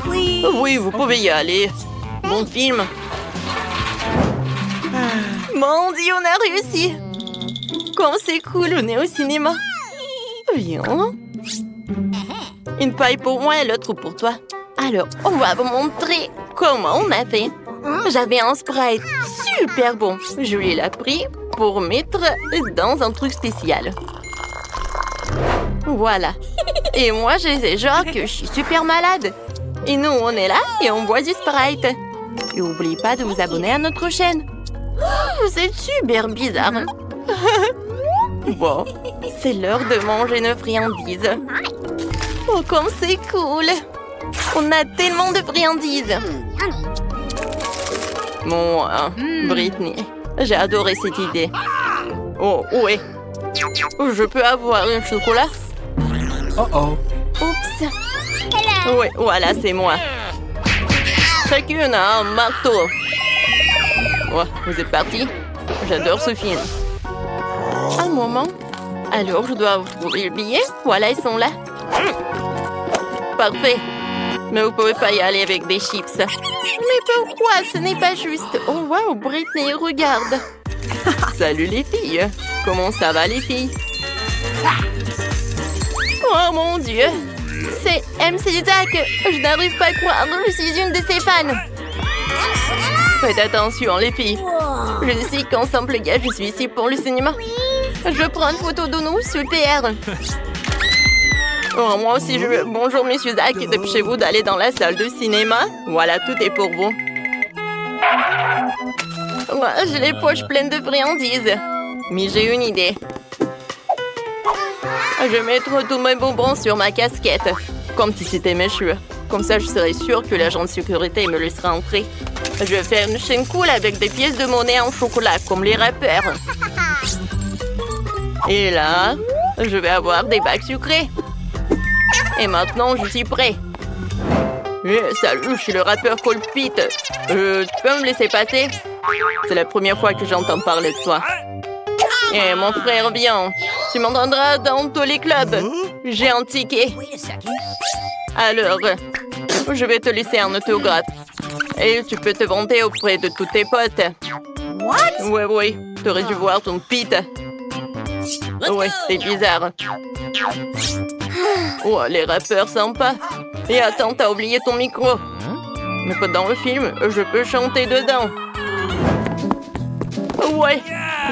Speaker 1: Oui, vous pouvez y aller. Bon film. Mon Dieu, on a réussi. Comme c'est cool, on est au cinéma. Viens. Une paille pour moi et l'autre pour toi. Alors, on va vous montrer comment on a fait. J'avais un Sprite super bon. Julie l'a pris pour mettre dans un truc spécial. Voilà. Et moi, je sais genre que je suis super malade. Et nous, on est là et on boit du Sprite. Et n'oubliez pas de vous abonner à notre chaîne. Oh, c'est super bizarre. Bon, c'est l'heure de manger nos friandises. Oh, comme c'est cool. On a tellement de friandises. Bon, Britney, j'ai adoré cette idée. Oh, ouais. Je peux avoir un chocolat?
Speaker 2: Uh-oh.
Speaker 1: Oups. Oui, voilà, c'est moi. Chacune a un marteau. Ouais, vous êtes partis? J'adore ce film. Un moment. Alors, je dois vous trouver le billet. Voilà, ils sont là. Parfait. Mais vous pouvez pas y aller avec des chips. Mais pourquoi? Ce n'est pas juste. Oh, wow, Britney, regarde. Salut les filles. Comment ça va, les filles? Oh mon Dieu. C'est MC Zach. Je n'arrive pas à croire. Je suis une de ses fans. Faites attention, les filles. Je sais qu'ensemble, les gars, je suis ici pour le cinéma. Je prends une photo de nous, super. Oh, moi aussi, je veux. Bonjour, monsieur Zach. Dépêchez-vous d'aller dans la salle de cinéma. Voilà, tout est pour vous. Ouais, j'ai les poches pleines de friandises. Mais j'ai une idée. Je vais mettre tous mes bonbons sur ma casquette. Comme si c'était mes cheveux. Comme ça, je serai sûre que l'agent de sécurité me laissera entrer. Je vais faire une chaîne cool avec des pièces de monnaie en chocolat, comme les rappeurs. Et là, je vais avoir des bacs sucrés. Et maintenant, je suis prêt. Salut, je suis le rappeur Cole Pete. Tu peux me laisser passer? C'est la première fois que j'entends parler de toi. Et mon frère, viens. Tu m'entendras dans tous les clubs. J'ai un ticket. Alors, je vais te laisser un autographe. Et tu peux te vanter auprès de tous tes potes. Ouais, ouais. T'aurais dû voir ton Pete. Ouais, c'est bizarre. Oh, les rappeurs sympas. Et attends, t'as oublié ton micro. Mais pas dans le film, je peux chanter dedans. Ouais,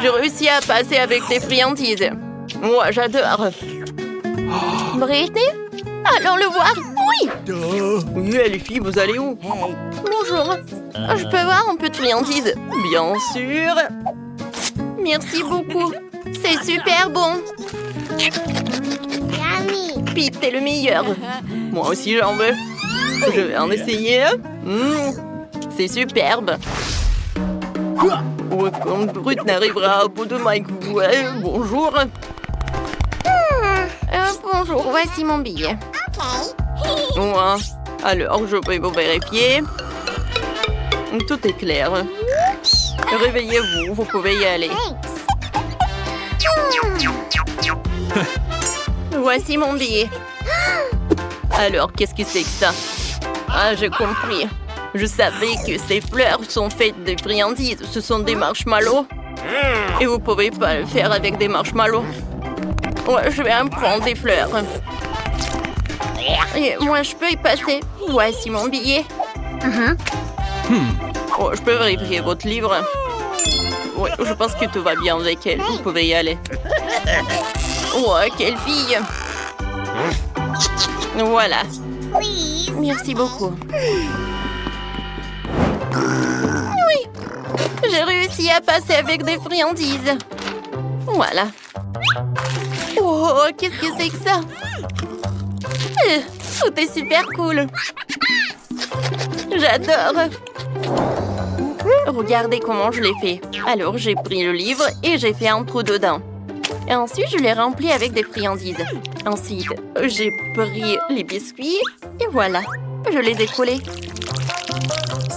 Speaker 1: j'ai réussi à passer avec tes friandises. Moi, j'adore. Britney? Allons le voir. Oui. Oui, les filles, vous allez où? Bonjour. Je peux avoir un peu de friandises? Bien sûr. Merci beaucoup. C'est super bon. Pete, t'es le meilleur. Moi aussi, j'en veux. Je vais en essayer. C'est superbe. Ouais, quand Brut n'arrivera au bout de Mike. Ouais, bonjour. Bonjour, voici mon billet. Ouais. Alors, je vais vous vérifier. Tout est clair. Réveillez-vous, vous pouvez y aller. Voici mon billet. Alors, qu'est-ce que c'est que ça? Ah, j'ai compris. Je savais que ces fleurs sont faites de friandises. Ce sont des marshmallows. Et vous pouvez pas le faire avec des marshmallows. Ouais, je vais en prendre des fleurs. Et moi, je peux y passer. Voici mon billet. Oh, je peux vérifier votre livre? Ouais, je pense que tout va bien avec elle. Vous pouvez y aller. Oh, quelle fille! Voilà. Merci beaucoup. Oui, j'ai réussi à passer avec des friandises. Voilà. Oh, qu'est-ce que c'est que ça? Tout est super cool. J'adore. Regardez comment je l'ai fait. Alors, j'ai pris le livre et j'ai fait un trou dedans. Et ensuite, je l'ai rempli avec des friandises. Ensuite, j'ai pris les biscuits et voilà. Je les ai collés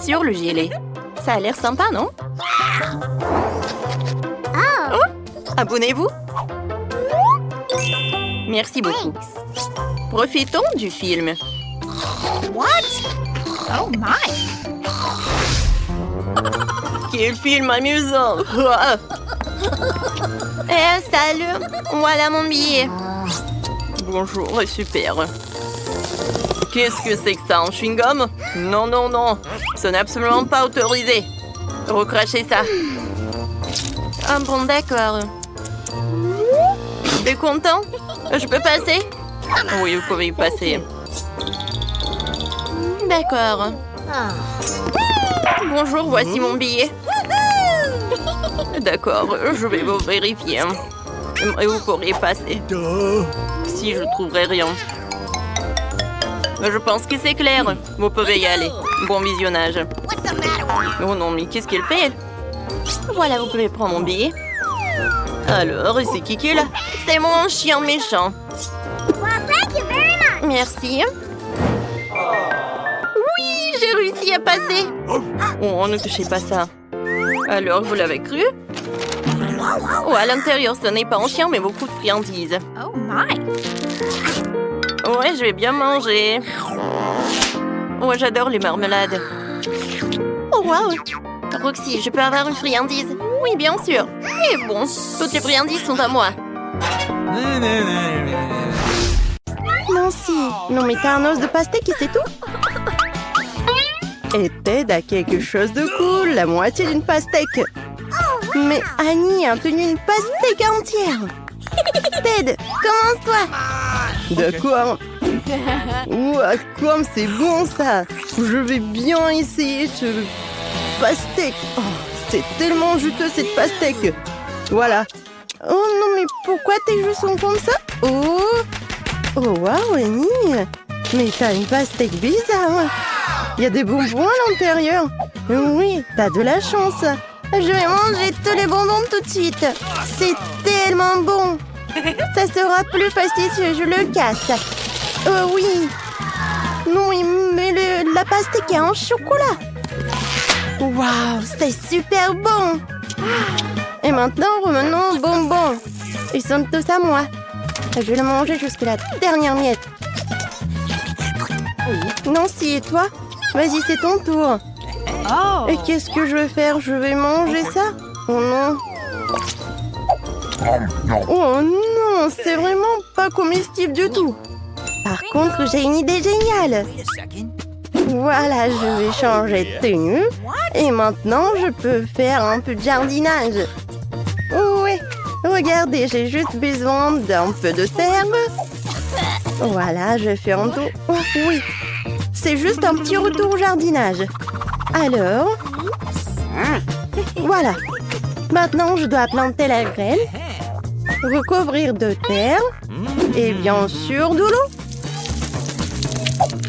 Speaker 1: sur le gilet. Ça a l'air sympa, non? Oh, abonnez-vous. Merci beaucoup. Profitons du film.
Speaker 3: What? Oh my!
Speaker 1: Quel film amusant! Salut! Voilà mon billet. Bonjour, super. Qu'est-ce que c'est que ça, un chewing-gum? Non, non, non. Ce n'est absolument pas autorisé. Recrachez ça. Ah bon, d'accord. T'es content? Je peux passer? Oui, vous pouvez y passer. D'accord. Bonjour, voici mon billet. D'accord, je vais vous vérifier. Et vous pourriez passer. Si je trouverai rien. Je pense que c'est clair. Vous pouvez y aller. Bon visionnage. Oh non, mais qu'est-ce qu'elle fait? Voilà, vous pouvez prendre mon billet. Alors, c'est qui est là? C'est mon chien méchant. Merci. Oui, j'ai réussi à passer. Oh, ne touchez pas ça. Alors, vous l'avez cru? Oh, à l'intérieur, ce n'est pas un chien, mais beaucoup de friandises.
Speaker 3: Oh my.
Speaker 1: Ouais, je vais bien manger. Ouais, j'adore les marmelades. Oh, waouh! Roxy, je peux avoir une friandise? Oui, bien sûr. Et bon, toutes les friandises sont à moi. Nancy, non mais t'as un os de pastèque et c'est tout? Et Ted a quelque chose de cool, la moitié d'une pastèque. Mais Annie a tenu une pastèque entière. Ted, commence-toi. D'accord. Ouah, comme c'est bon ça. Je vais bien essayer ce pastèque. Oh, c'est tellement juteux cette pastèque. Voilà. Oh non, mais pourquoi tes joues sont comme ça? Oh, oh waouh, Annie. Mais t'as une pastèque bizarre. Il y a des bonbons à l'intérieur. Oui, t'as de la chance. Je vais manger tous les bonbons tout de suite. C'est tellement bon. Ça sera plus facile si je le casse. Oh oui. Non, mais la pastèque est en chocolat. Waouh, c'est super bon. Et maintenant, revenons aux bonbons. Ils sont tous à moi. Je vais le manger jusqu'à la dernière miette. Nancy, et toi? Vas-y, c'est ton tour.
Speaker 3: Oh.
Speaker 1: Et qu'est-ce que je vais faire? Je vais manger ça? Oh non. Oh non, c'est vraiment pas comestible du tout. Par contre, j'ai une idée géniale. Voilà, je vais changer de tenue. Et maintenant, je peux faire un peu de jardinage. Oui, regardez, j'ai juste besoin d'un peu de terre. Voilà, je fais un tour. Oh, oui, c'est juste un petit retour au jardinage. Alors, voilà. Maintenant, je dois planter la graine, recouvrir de terre et bien sûr de l'eau.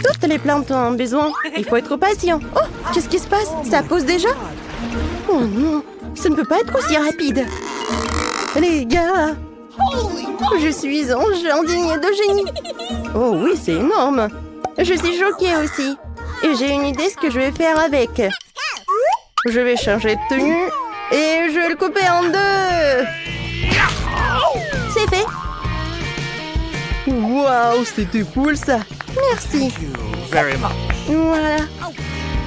Speaker 1: Toutes les plantes ont besoin. Il faut être patient. Oh, qu'est-ce qui se passe? Ça pousse déjà? Oh non, ça ne peut pas être aussi rapide. Les gars, je suis un jardinier de génie. Oh oui, c'est énorme. Je suis choquée aussi. Et j'ai une idée ce que je vais faire avec. Je vais changer de tenue et je vais le couper en deux. C'est fait. Waouh, c'était cool ça. Merci. Voilà.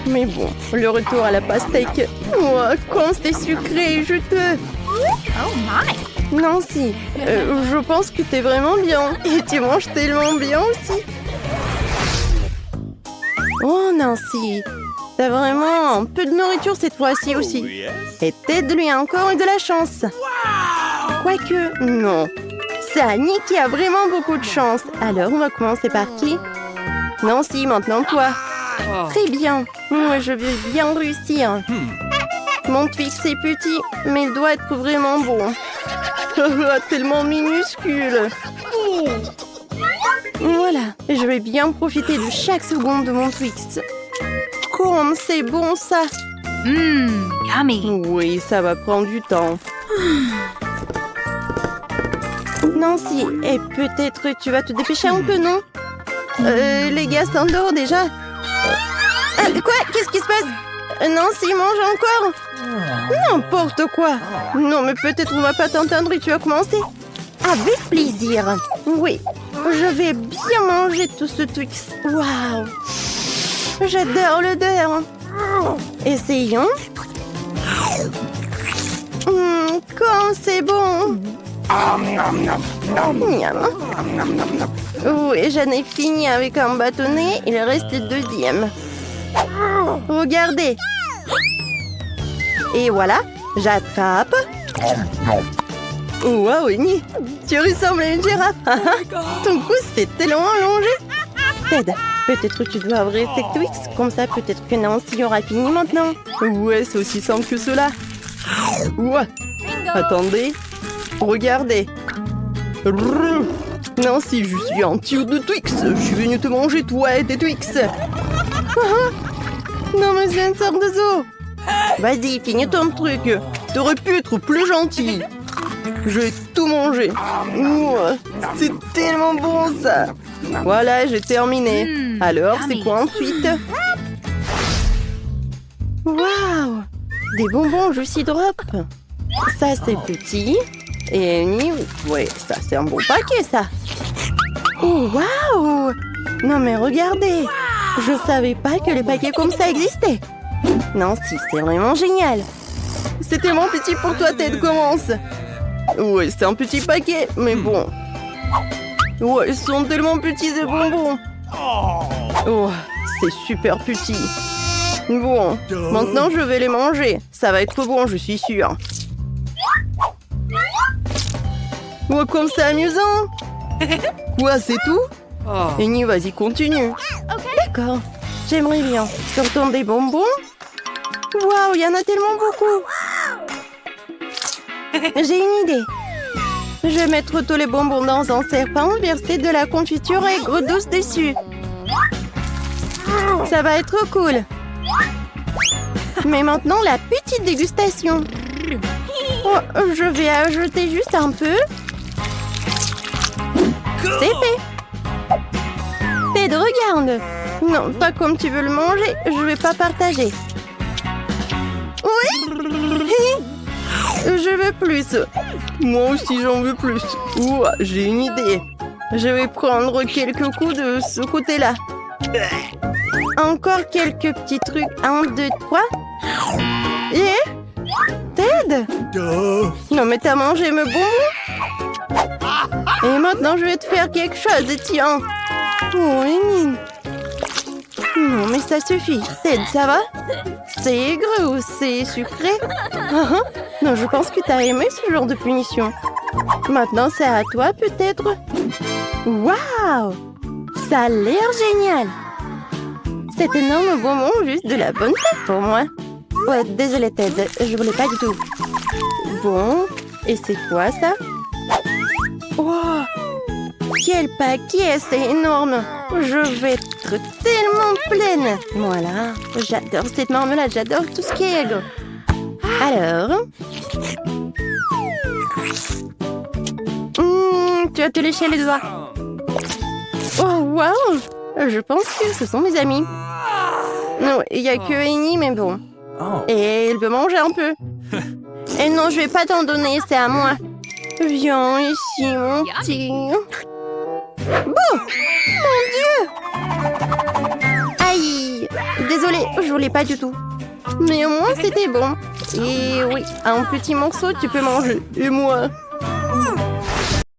Speaker 1: Mais bon, le retour à la pastèque. Wow, quand c'était sucré et juteux.
Speaker 3: Oh my.
Speaker 1: Nancy, je pense que t'es vraiment bien. Et tu manges tellement bien aussi. Oh Nancy, t'as vraiment un peu de nourriture cette fois-ci aussi. Et Ted lui a encore eu de la chance. Quoique, non. C'est Annie qui a vraiment beaucoup de chance. Alors, on va commencer par qui? Nancy, maintenant toi. Très bien. Moi, je veux bien réussir. Mon Twix est petit, mais il doit être vraiment bon. Tellement minuscule. Voilà, je vais bien profiter de chaque seconde de mon Twix. Comme c'est bon ça.
Speaker 3: Yummy.
Speaker 1: Oui, ça va prendre du temps. Nancy, et peut-être tu vas te dépêcher un peu, non? Les gars s'endorment déjà. Quoi? Qu'est-ce qui se passe? Nancy, mange encore? N'importe quoi. Non, mais peut-être on va pas t'entendre et tu vas commencer. Avec plaisir. Oui, je vais bien manger tout ce Twix. Waouh. J'adore l'odeur. Essayons. Comme c'est bon. Miam. Oui, j'en ai fini avec un bâtonnet. Il reste le deuxième. Regardez. Et voilà, j'attrape Waouh, Eni, tu ressembles à une girafe. Ton cou s'est tellement allongé. Ted, peut-être tu dois ouvrir tes Twix. Comme ça, peut-être que Nancy aura fini maintenant. Ouais, c'est aussi simple que cela. Ouais. Attendez. Regardez. Nancy, je suis un tire de Twix. Je suis venu te manger, toi et tes Twix. Non, mais c'est une sorte de zoo. Vas-y, finis ton truc. T'aurais pu être plus gentil. Je vais tout manger. Ouah, c'est tellement bon, ça. Voilà, j'ai terminé. Alors, c'est quoi ensuite? Waouh! Des bonbons Juicy Drop. Ça, c'est petit. Et ouais, ça, c'est un bon paquet, ça. Oh, waouh! Non, mais regardez. Je savais pas que les paquets comme ça existaient. Non, si, c'est vraiment génial. C'est tellement petit pour toi, Ted, commence. Ouais, c'est un petit paquet, mais bon. Ouais, ils sont tellement petits, ces bonbons. Oh, c'est super petit. Bon, maintenant je vais les manger. Ça va être bon, je suis sûre. Ouais, comme c'est amusant. Quoi, c'est tout? Eni, vas-y, continue. D'accord, j'aimerais bien. Sortons des bonbons. Waouh, il y en a tellement beaucoup. J'ai une idée. Je vais mettre tous les bonbons dans un serpent, verser de la confiture aigre douce dessus. Ça va être cool. Mais maintenant, la petite dégustation. Oh, je vais ajouter juste un peu. C'est fait. Ted, regarde. Non, pas comme tu veux le manger. Je vais pas partager. Oui. Je veux plus. Moi aussi, j'en veux plus. Ouah, j'ai une idée. Je vais prendre quelques coups de ce côté-là. Encore quelques petits trucs. 1, 2, 3. Et Ted? Non, mais t'as mangé mes bonbons? Et maintenant, je vais te faire quelque chose. Tiens. Oh, Eni. Non, mais ça suffit. Ted, ça va? C'est aigre ou c'est sucré? Non, je pense que t'as aimé ce genre de punition. Maintenant, c'est à toi, peut-être? Waouh! Ça a l'air génial! Cet énorme bonbon, juste de la bonne tête pour moi. Ouais, désolé, Ted, je voulais pas du tout. Bon, et c'est quoi, ça? Wow! Quel paquet, c'est énorme! Je vais être tellement pleine! Voilà, j'adore cette marmelade, j'adore tout ce qui est aigre. Alors... tu as te léché les doigts. Oh, waouh! Je pense que ce sont mes amis. Non, il n'y a que Eni, mais bon. Et il veut manger un peu. Et non, je vais pas t'en donner, c'est à moi. Viens ici, mon petit. Bon! Mon Dieu! Aïe! Désolée, je voulais pas du tout. Mais au moins, c'était bon. Et oui, un petit morceau, tu peux manger. Et moi?